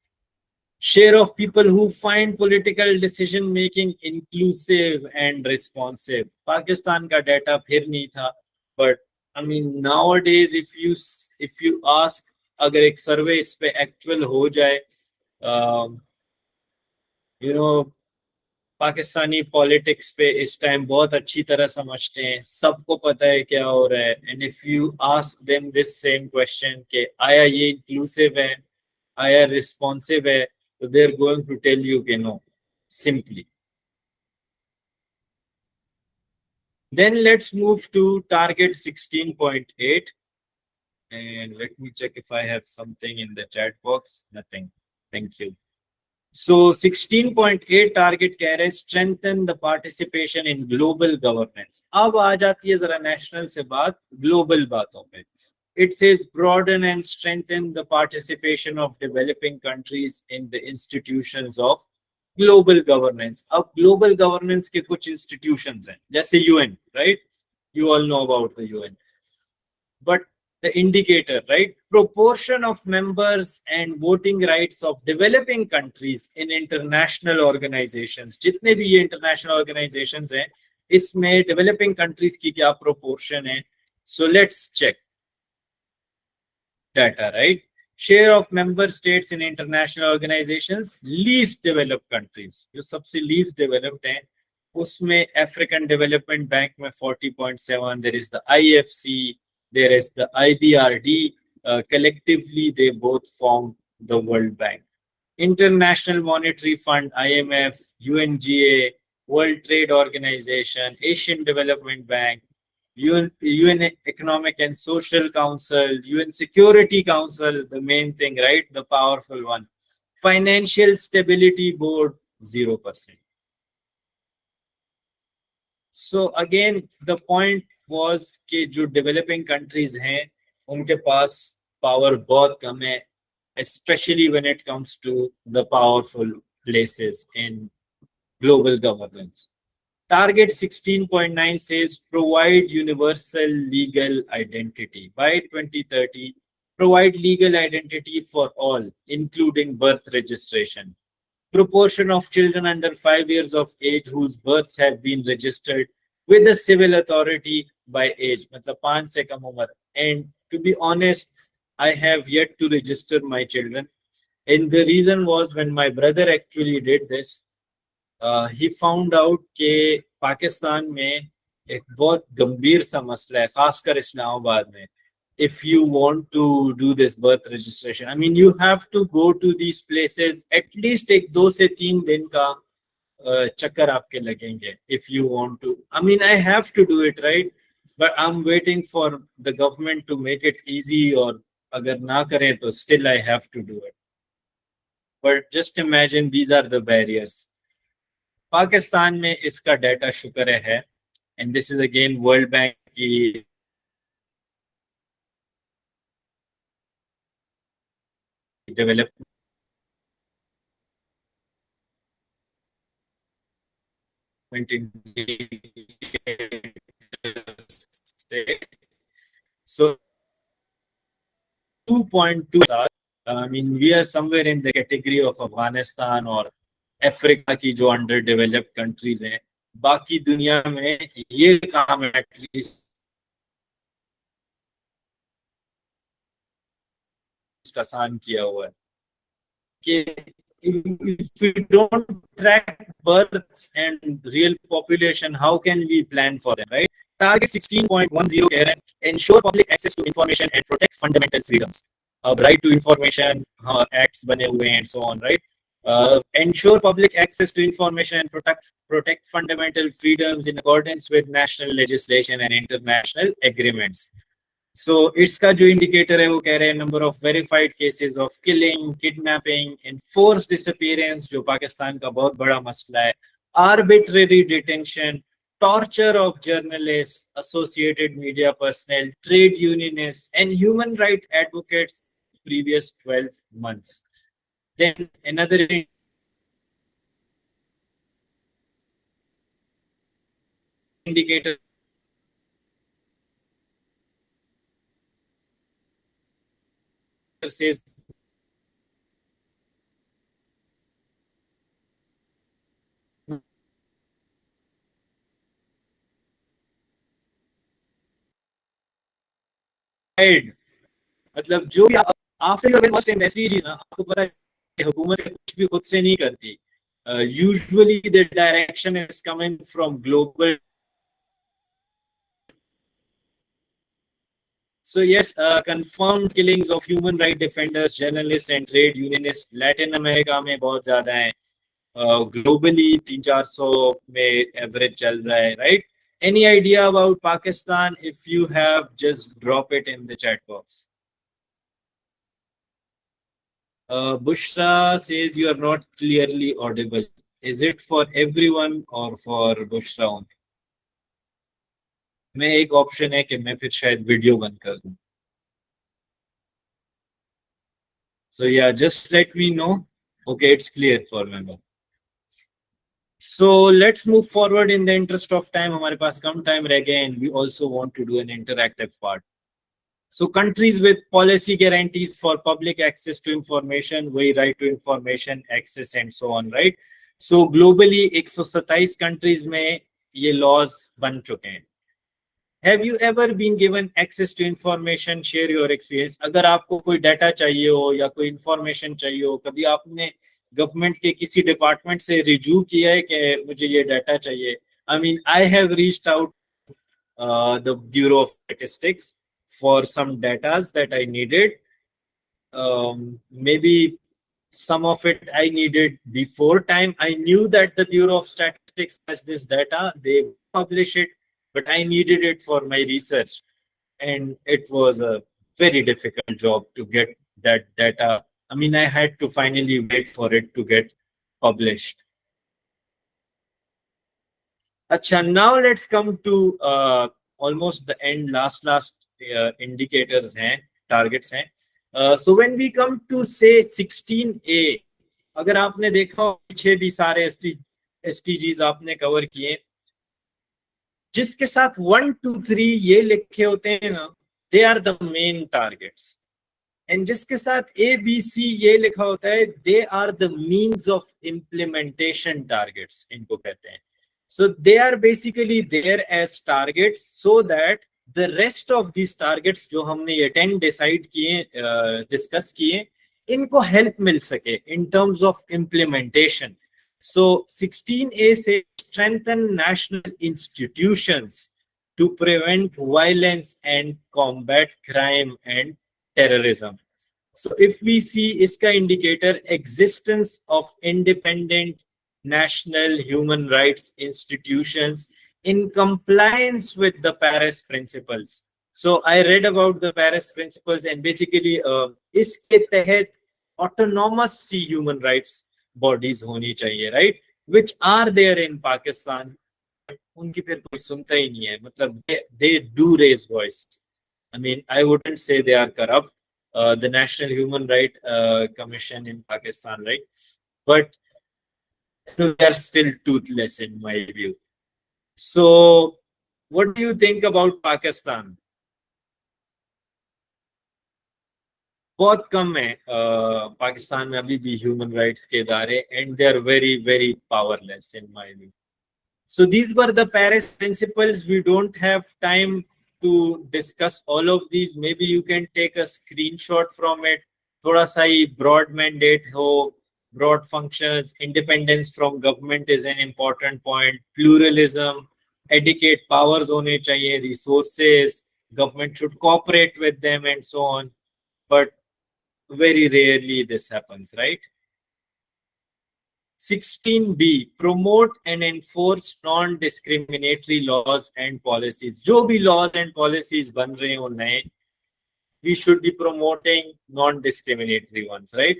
share of people who find political decision making inclusive and responsive. Pakistan का डाटा फिर नहीं था, but I mean nowadays if you ask, अगर एक सर्वे इस पे एक्चुअल हो जाए, यू नो पाकिस्तानी पॉलिटिक्स पे इस टाइम बहुत अच्छी तरह समझते हैं, सबको पता है क्या हो रहा है. And if you ask them this same question कि आया ये इंक्लूसिव है, आया रिस्पॉन्सिव है, तो they are going to tell you कि no, simply. Then let's move to target 16.8 and let me check if I have something in the chat box. Nothing. Thank you. So 16.8 target कह रहे strengthen the participation in global governance. अब आ जाती है जरा national से बात global बातों पे. It says broaden and strengthen the participation of developing countries in the institutions of global governance. अब ग्लोबल गवर्नेंस के कुछ इंस्टीट्यूशंस हैं जैसे UN, right? You all know about the UN. But the indicator, right? Proportion of members and voting rights of developing countries in international organizations. जितने भी ये international organizations हैं, इसमें developing countries की क्या proportion है? So let's check data, right? Share of member states in international organizations, least developed countries. जो सबसे least developed हैं, उसमें African Development Bank में 40.7, there is the IFC, there is the IBRD. Collectively, they both form the World Bank. International Monetary Fund, IMF, UNGA, World Trade Organization, Asian Development Bank, UN Economic and Social Council, UN Security Council, the main thing, right? The powerful one. Financial Stability Board, 0%. So again, the point was कि जो developing countries हैं, उनके पास power बहुत कम है, especially when it comes to the powerful places in global governance. Target 16.9 says provide universal legal identity. By 2030, provide legal identity for all, including birth registration. Proportion of children under 5 years of age whose births have been registered with the civil authority by age. मतलब 5 से कम उम्र. And to be honest, I have yet to register my children. And the reason was when my brother actually did this, he found out कि पाकिस्तान में एक बहुत गंभीर सा मसला है, खासकर इस्लामाबाद में. If you want to do this birth registration, I mean, you have to go to these places at least एक 2 से 3 दिन का चक्कर आपके लगेंगे. If you want to, I mean, I have to do it, right? But I'm waiting for the government to make it easy, और अगर ना करें तो still I have to do it. But just imagine these are the barriers. Pakistan में इसका data शुक्र है, and this is again World Bank की development indicators. So 2.2, I mean, we are somewhere in the category of Afghanistan और Africa की जो under developed countries हैं. बाकी दुनिया में ये काम एटलीस्ट आसान किया हुआ है कि if we don't track births and real population, how can we plan for them, right? Target 16.10 कह रहे हैं, ensure public access to information and protect fundamental freedoms. Right to information acts बने हुए हैं and so on, right? Ensure public access to information and protect fundamental freedoms in accordance with national legislation and international agreements. So इसका जो indicator है वो कह रहे हैं number of verified cases of killing, kidnapping, enforced disappearance, जो पाकिस्तान का बहुत बड़ा मसला है, arbitrary detention, torture of journalists, associated media personnel, trade unionists, and human rights advocates previous 12 months. Then another indicator says मतलब जो भी आफ्टर योर मस्ट इन्वेस्ट ना, आपको पता है कि हुकूमत कुछ भी खुद से नहीं करती. Usually the direction is coming from global. So yes, confirmed killings of human rights defenders, journalists and trade unionists Latin America में बहुत ज़्यादा हैं. Globally 300-400 में average चल रहा है, right? Any idea about Pakistan? If you have, just drop it in the chat box. Bushra says you are not clearly audible. Is it for everyone or for Bushra only? मैं एक option है कि मैं फिर शायद video बंद कर दूं. So yeah, just let me know. Okay, it's clear for member. So let's move forward in the interest of time. हमारे पास कम time रह गए and we also want to do an interactive part. So countries with policy guarantees for public access to information, वही right to information, access and so on, right? So globally 127 countries में ये laws बन चुके हैं. Have you ever been given access to information? Share your experience. अगर आपको कोई data चाहिए हो या कोई इंफॉर्मेशन चाहिए हो, कभी आपने गवर्नमेंट के किसी डिपार्टमेंट से रिज्यू किया है कि मुझे ये डाटा चाहिए? I mean, I have reached out the Bureau of Statistics for some data that I needed. Maybe some of it I needed before time. I knew that the Bureau of Statistics has this data, they publish it, but I needed it for my research. And it was a very difficult job to get that data. I mean, I had to finally wait for it to get published. Acha, now let's come to almost the end, last indicators hain, targets hain. So when we come to say 16A, अगर आपने देखा हो पीछे भी सारे SDGs आपने cover किए, जिसके साथ 1, 2, 3 ये लिखे होते हैं ना, they are the main targets. And जिसके साथ A, B, C ये लिखा होता है, they are the means of implementation targets, इनको कहते हैं. So they are basically there as targets so that the rest of these targets जो हमने ये 10 decide किए, discuss किए, इनको help मिल सके in terms of implementation. So 16A से strengthen national institutions to prevent violence and combat crime and terrorism. So if we see इसका indicator existence of independent national human rights institutions in compliance with the Paris Principles. So I read about the Paris Principles and basically इसके तहत autonomous सी human rights bodies होनी चाहिए, right? Which are there in Pakistan. उनकी फिर कोई सुनता ही नहीं है, मतलब they do raise voice. I mean, I wouldn't say they are corrupt. The National Human Rights Commission in Pakistan, right? But they are still toothless in my view. So, what do you think about Pakistan? बहुत कम है पाकिस्तान में अभी भी human rights के इदारे, and they are very, very powerless in my view. So these were the Paris Principles. We don't have time to discuss all of these. Maybe you can take a screenshot from it. थोड़ा सा ही broad mandate हो, broad functions, independence from government is an important point. Pluralism, adequate powers होने चाहिए, resources, government should cooperate with them and so on. But very rarely this happens, right? 16B, promote and enforce non-discriminatory laws and policies. जो भी laws and policies बन रहे हो नए, we should be promoting non-discriminatory ones, right?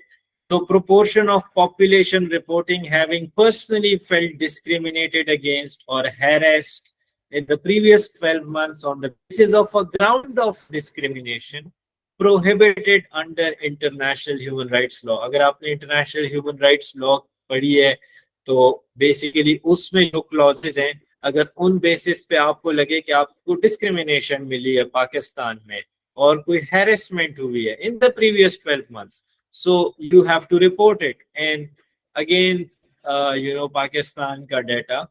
So proportion of population reporting having personally felt discriminated against or harassed in the previous 12 months on the basis of a ground of discrimination prohibited under international human rights law. अगर आपने international human rights law पढ़ी है तो basically उसमें जो clauses हैं, अगर उन बेसिस पे आपको लगे कि आपको डिस्क्रिमिनेशन मिली है पाकिस्तान में और कोई हैरेसमेंट हुई है in the previous 12 months, so you have to report it. And again, Pakistan का डाटा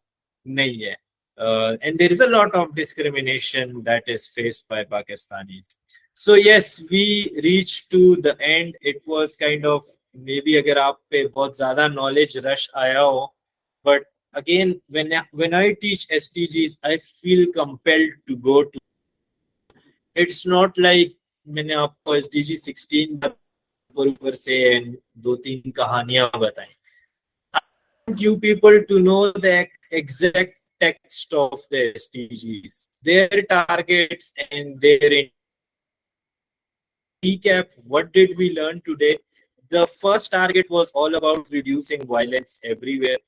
नहीं है, and there is a lot of discrimination that is faced by Pakistanis. So yes, we reached to the end. It was kind of maybe अगर आप पे बहुत ज़्यादा knowledge rush आया हो, but again when I teach SDGs, I feel compelled to go to. It's not like मैंने आपको SDG 16 ऊपर से 2-3 कहानियां बताई. I want you people to know the exact text of the SDGs, their targets and their recap. What did we learn today? The first target was all about reducing violence everywhere.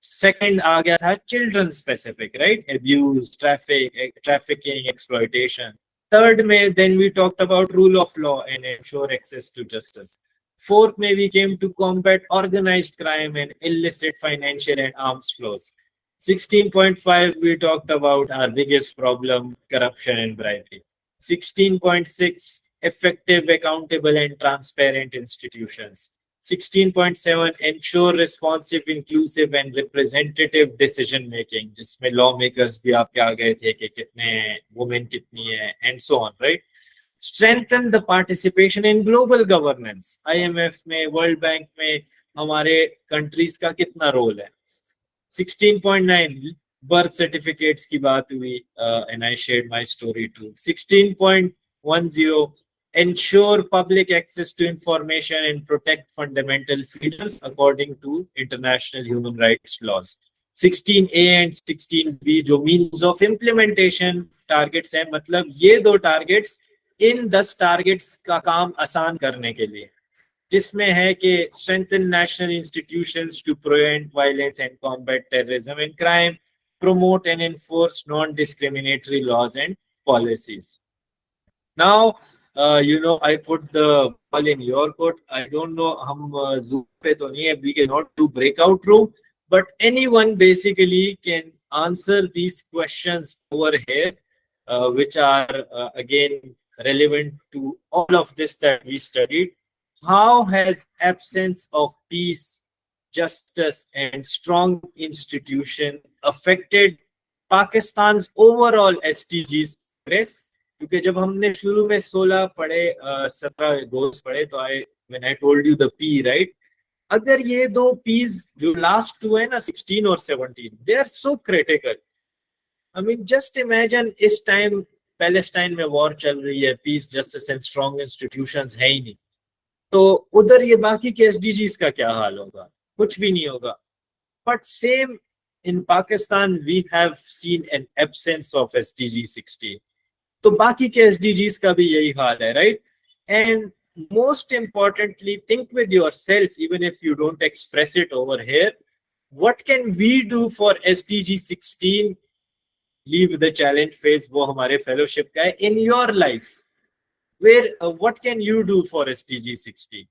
Second आ गया था children specific, right? Abuse, trafficking, exploitation. Third में then we talked about rule of law and ensure access to justice. Fourth में we came to combat organized crime and illicit financial and arms flows. 16.5 we talked about our biggest problem, corruption and bribery. 16.6 effective, accountable and transparent institutions. 16.7 ensure responsive, inclusive and representative decision making, जिसमें lawmakers भी आपके आ गए थे कि कितने women कितनी है and so on, right? Strengthen the participation in global governance. IMF में, World Bank में हमारे countries का कितना role है? 16.9 birth certificates की बात हुई, and I shared my story too. 16.10 ensure public access to information and protect fundamental freedoms according to international human rights laws. 16A and 16B जो means of implementation targets हैं, मतलब ये दो targets इन 10 targets का काम आसान करने के लिए, जिसमें है कि strengthen national institutions to prevent violence and combat terrorism and crime, promote and enforce non-discriminatory laws and policies. Now, I put the ball in your court. I don't know, हम Zoom पे तो नहीं है, we cannot do breakout room, but anyone basically can answer these questions over here, which are again relevant to all of this that we studied. How has absence of peace, justice, and strong institution affected Pakistan's overall SDGs progress? क्योंकि जब हमने शुरू में 16 पढ़े, 17 goals पढ़े, तो when I told you the P, right? अगर ये दो P's जो लास्ट टू है ना, 16 और 17, they are so critical. I mean, just imagine इस टाइम पैलेस्टाइन में वॉर चल रही है, peace, justice and strong institutions है ही नहीं, तो उधर ये बाकी के एसडीजीज का क्या हाल होगा? कुछ भी नहीं होगा. But same in Pakistan we have seen an absence of SDG 16. तो बाकी के एसडीजीज का भी यही हाल है, right? And most importantly, think with yourself, even if you don't express it over here, what can we do for SDG 16? Leave the challenge phase, वो हमारे fellowship का है. In your life, where what can you do for SDG 16?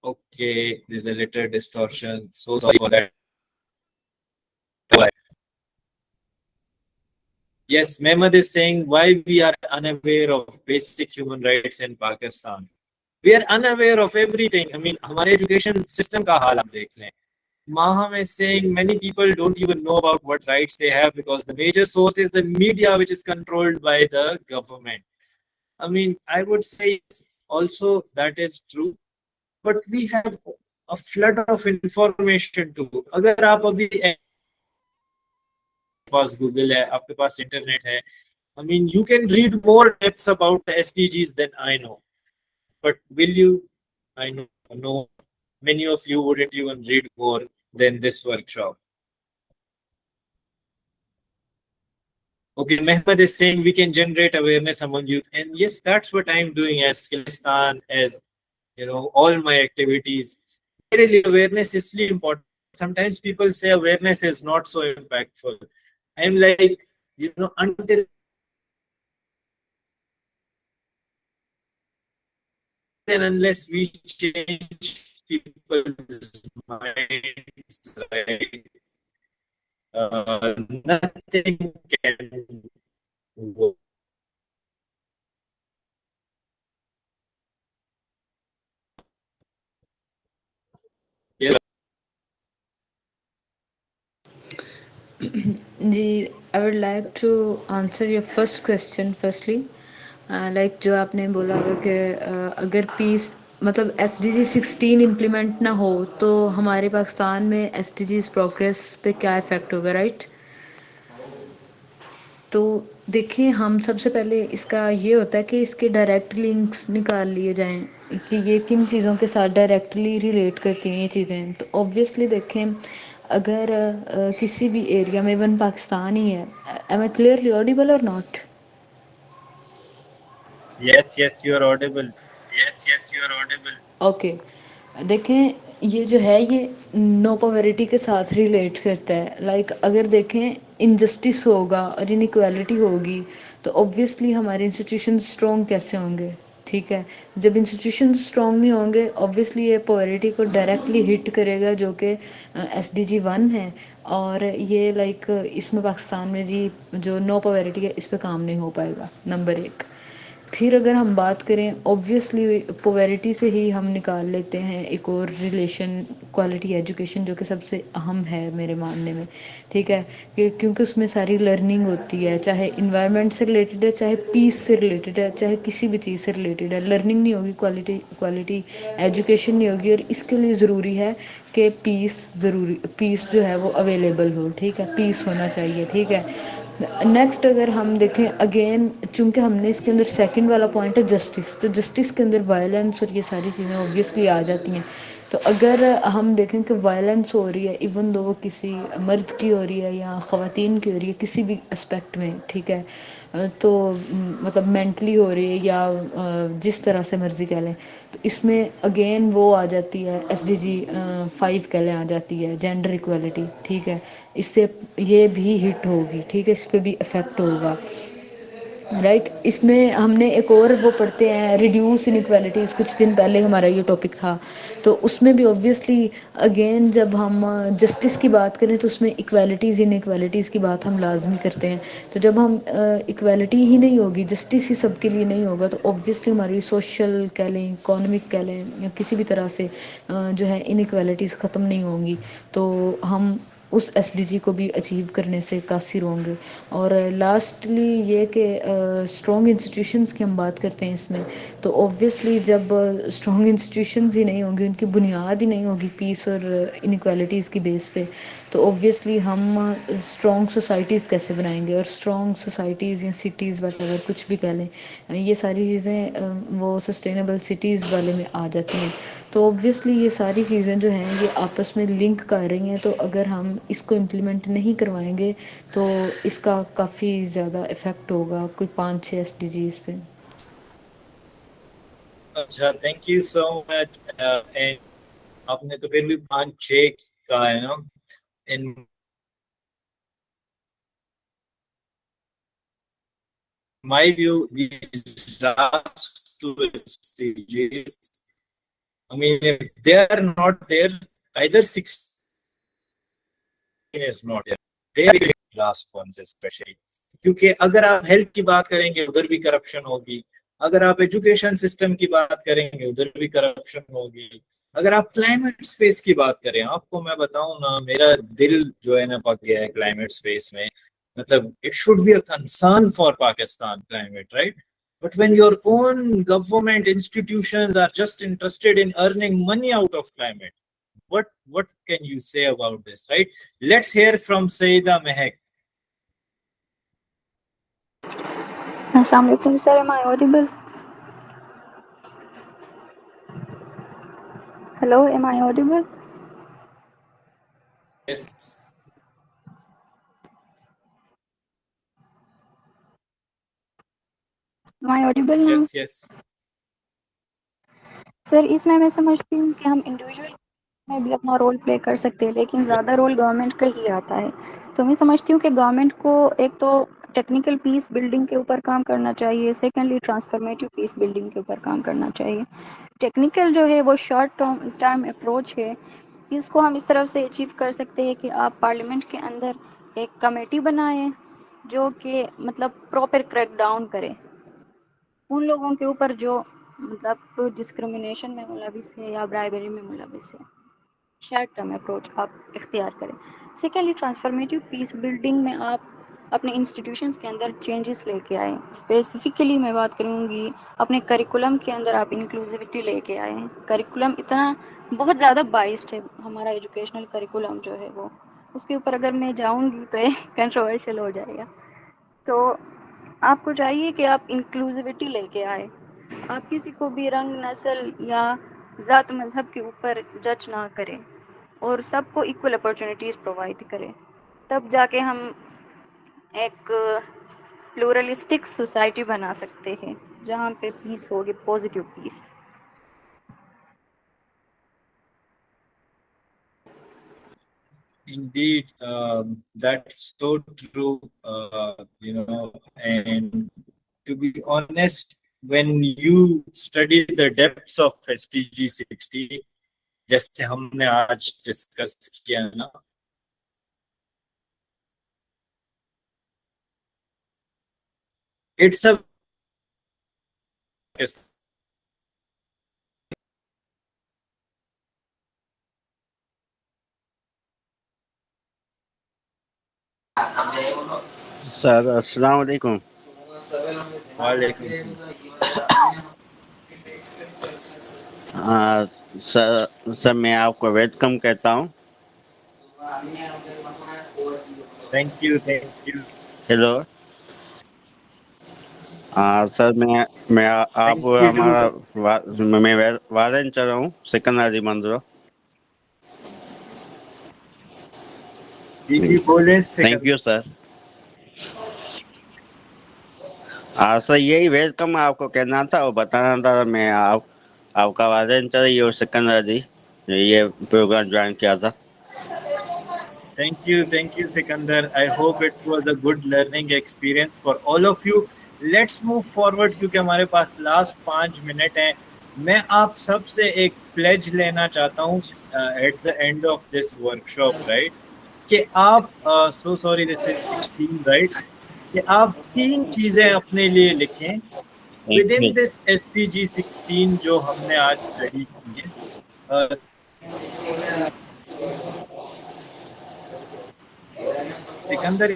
Okay, there's a little distortion. So sorry for that. Yes, Mehmet is saying why we are unaware of basic human rights in Pakistan. We are unaware of everything. I mean, हमारे education system का हाल आप देख लें. Maham is saying many people don't even know about what rights they have because the major source is the media, which is controlled by the government. I mean, I would say also that is true, but we have a flood of information too. अगर आप अभी पास Google है, आपके पास internet है, I mean, you can read more depths about the SDGs than I know. But will you? I know many of you wouldn't even read more than this workshop. Okay, Mehmet is saying we can generate awareness among youth. And yes, that's what I'm doing as Skilistan, as all my activities. Really, awareness is really important. Sometimes people say awareness is not so impactful. I'm like, until and unless we change people's minds, right, nothing can work. Yes. जी, I would like to answer your first question firstly. Like जो आपने बोला है कि अगर piece मतलब SDG 16 implement ना हो तो हमारे पाकिस्तान में SDGs प्रोग्रेस पे क्या इफ़ेक्ट होगा, राइट? तो देखिए, हम सबसे पहले इसका ये होता है कि इसके डायरेक्ट लिंक्स निकाल लिए जाएं कि ये किन चीज़ों के साथ डायरेक्टली रिलेट करती हैं ये चीज़ें. तो ऑब्वियसली देखें, अगर किसी भी एरिया में, इवन पाकिस्तान ही है, एम आई क्लियरली ऑडिबल और not? Yes, you are audible. Okay, देखें ये जो है ये नो पॉवर्टी के साथ रिलेट करता है। लाइक अगर देखें इनजस्टिस होगा और इनइक्वालिटी होगी तो ऑब्वियसली हमारे इंस्टीट्यूशन स्ट्रॉन्ग कैसे होंगे, ठीक है। जब इंस्टीट्यूशन स्ट्रॉन्ग नहीं होंगे ऑब्वियसली ये पॉवर्टी को डायरेक्टली हिट करेगा, जो कि SDG 1 है। और ये लाइक इसमें पाकिस्तान में जी जो नो पॉवर्टी है इस पे काम नहीं हो पाएगा, नंबर 1। फिर अगर हम बात करें ऑब्वियसली पोवर्टी से ही हम निकाल लेते हैं एक और रिलेशन, क्वालिटी एजुकेशन, जो कि सबसे अहम है मेरे मानने में, ठीक है। क्योंकि उसमें सारी लर्निंग होती है, चाहे इन्वायरमेंट से रिलेटेड है, चाहे पीस से रिलेटेड है, चाहे किसी भी चीज़ से रिलेटेड है। लर्निंग नहीं होगी, क्वालिटी एजुकेशन नहीं होगी, और इसके लिए ज़रूरी है कि पीस जो है वो अवेलेबल हो, ठीक है, पीस होना चाहिए, ठीक है। नेक्स्ट अगर हम देखें अगेन, चूंकि हमने इसके अंदर सेकंड वाला पॉइंट है जस्टिस, तो जस्टिस के अंदर वायलेंस और ये सारी चीज़ें ऑब्वियसली आ जाती हैं। तो अगर हम देखें कि वायलेंस हो रही है, इवन दो वो किसी मर्द की हो रही है या ख़वातीन की हो रही है, किसी भी एस्पेक्ट में, ठीक है, तो मतलब मेंटली हो रही है या जिस तरह से मर्ज़ी कह लें, तो इसमें अगेन वो आ जाती है SDG 5 कह लें, आ जाती है जेंडर इक्वलिटी, ठीक है। इससे ये भी हिट होगी, ठीक है, इस पर भी इफ़ेक्ट होगा, राइट। इसमें हमने एक और वो पढ़ते हैं रिड्यूस इनइक्वालिटीज़, कुछ दिन पहले हमारा ये टॉपिक था, तो उसमें भी ऑब्वियसली अगेन जब हम जस्टिस की बात करें तो उसमें इक्वालिटीज़ इनइक्वालिटीज़ की बात हम लाजमी करते हैं। तो जब हम इक्वालिटी ही नहीं होगी, जस्टिस ही सबके लिए नहीं होगा, तो ऑब्वियसली हमारी सोशल कह लें, इकोनॉमिक कह लें, या किसी भी तरह से जो है इनइक्वालिटीज़ ख़त्म नहीं होंगी, तो हम उस SDG को भी अचीव करने से कासिर होंगे। और लास्टली ये कि स्ट्रॉन्ग इंस्टीट्यूशंस की हम बात करते हैं इसमें, तो ऑब्वियसली जब स्ट्रॉन्ग इंस्टीट्यूशंस ही नहीं होंगी, उनकी बुनियाद ही नहीं होगी पीस और इनइक्वालिटीज़ की बेस पे, तो ऑब्वियसली हम स्ट्रॉन्ग सोसाइटीज़ कैसे बनाएंगे। और स्ट्रॉन्ग सोसाइटीज़ या सिटीज़ वगैरह कुछ भी कह लें, ये सारी चीज़ें वो सस्टेनेबल सिटीज़ वाले में आ जाती हैं। तो ऑब्वियसली ये सारी चीज़ें जो हैं ये आपस में लिंक कर रही हैं, तो अगर हम इसको इम्प्लीमेंट नहीं करवाएंगे तो इसका काफ़ी ज़्यादा इफ़ेक्ट होगा, कोई 5-6 SDGs पे। अच्छा, thank you so much. And आपने तो फिर भी 5-6 का है ना। इन my view, these last two stages, I mean, if they are not there, either 16 is not there. They are the last ones especially. क्योंकि अगर आप हेल्थ की बात करेंगे उधर भी करप्शन होगी, अगर आप एजुकेशन सिस्टम की बात करेंगे उधर भी करप्शन होगी, अगर आप क्लाइमेट स्पेस की बात करें, आपको मैं बताऊं ना, मेरा दिल जो है ना पक गया है क्लाइमेट स्पेस में। मतलब it should be a concern for Pakistan climate, right? But when your own government institutions are just interested in earning money out of climate, what can you say about this, right? Let's hear from Saida Mehak. Assalamu alaikum, sir. Am I audible? Hello, am I audible? Yes, Am I audible now? yes. Sir, इसमें मैं समझती हूँ कि हम individual में भी अपना role play कर सकते हैं, लेकिन ज़्यादा रोल गवर्नमेंट का ही आता है। तो मैं समझती हूँ कि गवर्नमेंट को एक तो टेक्निकल पीस बिल्डिंग के ऊपर काम करना चाहिए, सेकेंडली ट्रांसफॉर्मेटिव पीस बिल्डिंग के ऊपर काम करना चाहिए। टेक्निकल जो है वो शॉर्ट टर्म अप्रोच है। इसको हम इस तरफ से अचीव कर सकते हैं कि आप पार्लियामेंट के अंदर एक कमेटी बनाएं जो कि मतलब प्रॉपर क्रैक डाउन करे उन लोगों के ऊपर जो मतलब डिस्क्रिमिनेशन में मुलविस है या ब्राइबरी में मुलविस है। शॉर्ट टर्म अप्रोच आप इख्तियार करें। सेकेंडली ट्रांसफॉर्मेटिव पीस बिल्डिंग में आप अपने इंस्टीट्यूशंस के अंदर चेंजेस लेके आए। स्पेसिफिकली मैं बात करूँगी अपने करिकुलम के अंदर आप इंक्लूसिविटी लेके आए हैं। करिकुलम इतना बहुत ज़्यादा बाइस्ड है हमारा एजुकेशनल करिकुलम जो है वो, उसके ऊपर अगर मैं जाऊँगी तो ये कंट्रोवर्शियल हो जाएगा। तो आपको चाहिए कि आप इंक्लूसिविटी लेके आए। आप किसी को भी रंग, नस्ल या ज़ात, मज़हब के ऊपर जज ना करें और सबको इक्वल अपॉर्चुनिटीज़ प्रोवाइड करें। तब जाके हम एक प्लूरलिस्टिक सोसाइटी बना सकते हैं जहाँ पे पीस होगी, positive peace. Indeed, that's so true, and to be honest, when you study the depths of SDG 16, जैसे हमने आज डिस्कस किया ना, it's a सर अस्सलाम वालेकुम। वालेकुम सलाम। सर मैं आपको वेलकम कहता हूँ। Thank you. हेलो। सर मैं आप थैंक यू। हमारा मैं वारन चल रहा हूँ सिकंदराजी मंदिर। जी बोले थैंक यू सर। सर यही वेलकम आपको कहना था और बताना था। मैं आपका वारन चल रही और सिकंदराजी ये प्रोग्राम ज्वाइन किया था। Thank you, Sikandar. I hope it was a good learning experience for all of you. Let's move forward क्योंकि हमारे पास लास्ट 5 मिनट हैं। मैं आप सब से एक प्लेज लेना चाहता हूँ at the end of this workshop, right? कि आप so sorry this is 16, right? कि आप 3 चीजें अपने लिए लिखें विद इन दिस SDG 16 जो हमने आज स्टडी की है। सिकंदर,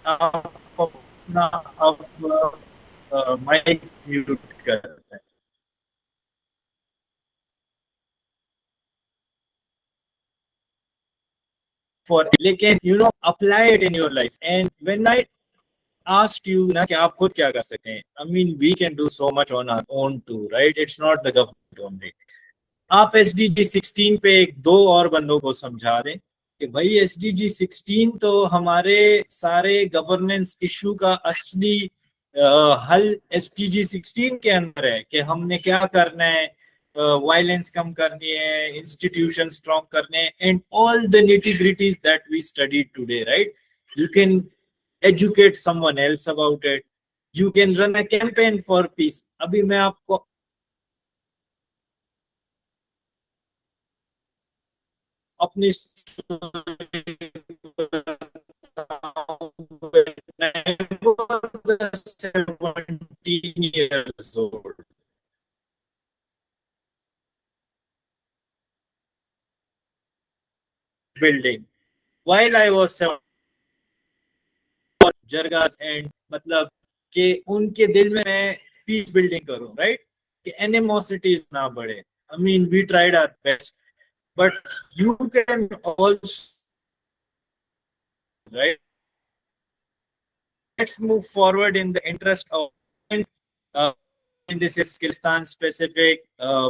आप अपना अब माइक म्यूट करते हैं। फॉर लेकिन apply it in your life and when I asked you ना कि आप खुद क्या कर सकते हैं, I mean we can do so much on our own too, right? It's not the government only. आप SDG 16 पे एक दो और बंदों को समझा दें कि भाई SDG 16 तो हमारे सारे गवर्नेंस इशू का असली हल SDG 16 के अंदर है कि हमने क्या करना है, वायलेंस कम करनी है, इंस्टीट्यूशन स्ट्रॉन्ग करने हैं, and all the nitty gritties that we studied today, right? You can educate someone else about it. You can run a campaign for peace. अभी मैं आपको अपनी I was 17 years old. Building. While I was 7, जरगास and मतलब कि उनके दिल में मैं पीस बिल्डिंग करूं, राइट? कि एनिमोसिटीज ना बढ़े। I mean we tried our best, but you can also, right? Let's move forward in the interest of in this is Skillstan specific,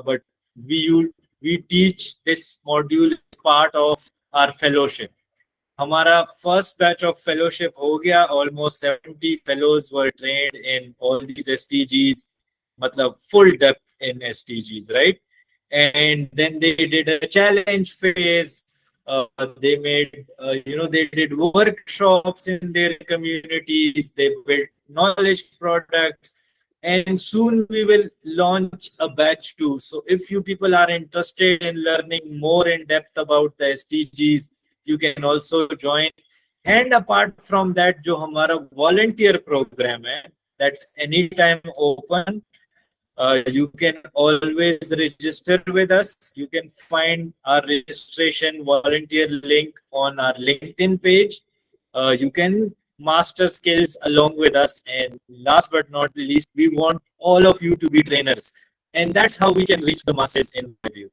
but we teach this module as part of our fellowship. हमारा first batch of fellowship हो गया, almost 70 fellows were trained in all these SDGs, मतलब full depth in SDGs, right? And then they did a challenge phase. They made they did workshops in their communities, they built knowledge products, and soon we will launch a batch too. So if you people are interested in learning more in depth about the SDGs, you can also join. And apart from that, जो हमारा volunteer program है, that's anytime open. You can always register with us. You can find our registration volunteer link on our LinkedIn page. You can master skills along with us. And last but not the least, we want all of you to be trainers. And that's how we can reach the masses in my view,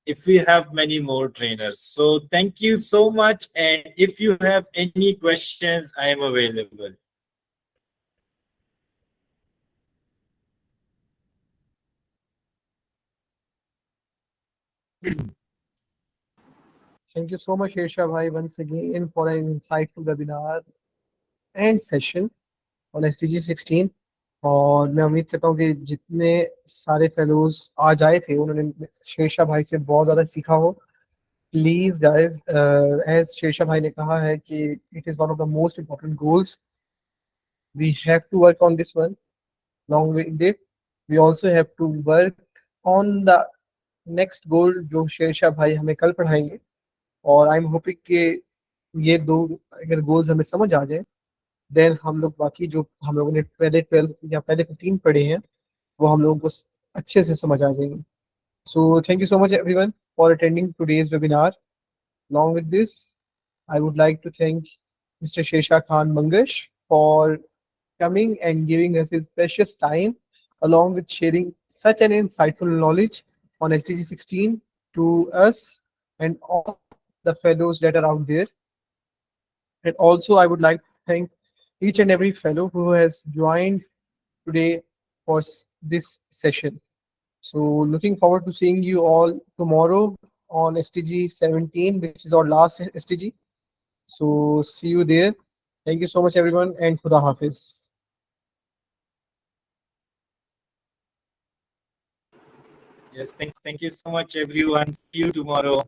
if we have many more trainers. So thank you so much. And if you have any questions, I am available. Thank you so much, Hirsha Bhai, once again for an insightful webinar and session on SDG 16. और मैं उम्मीद करता हूँ कि जितने सारे fellows आज आए थे उन्होंने शेरशाह भाई से बहुत ज़्यादा सीखा हो please guys, as Shersha bhai ne kaha hai ki it is one of the most important goals. We have to work on this one. Along with it, we also have to work on the next goal जो शेरशाह भाई हमें कल पढ़ाएंगे. और I am hoping कि ये दो अगर गोल्स हमें समझ आ जाए, देन हम लोग बाकी जो हम लोगों ने पहले 12 या पहले 15 पढ़े हैं वो हम लोगों को अच्छे से समझ आ जाएंगे. So thank you so much everyone for attending today's webinar. Along with this, I would like to thank Mr. Shesha Khan Mangesh for coming and giving us his precious time, along with sharing such an insightful knowledge on SDG 16 to us and all the fellows that are out there. And also, I would like to thank each and every fellow who has joined today for this session. So looking forward to seeing you all tomorrow on STG 17, which is our last STG. So see you there. Thank you so much everyone, and Khuda Hafiz. Yes, thank you so much, everyone. See you tomorrow.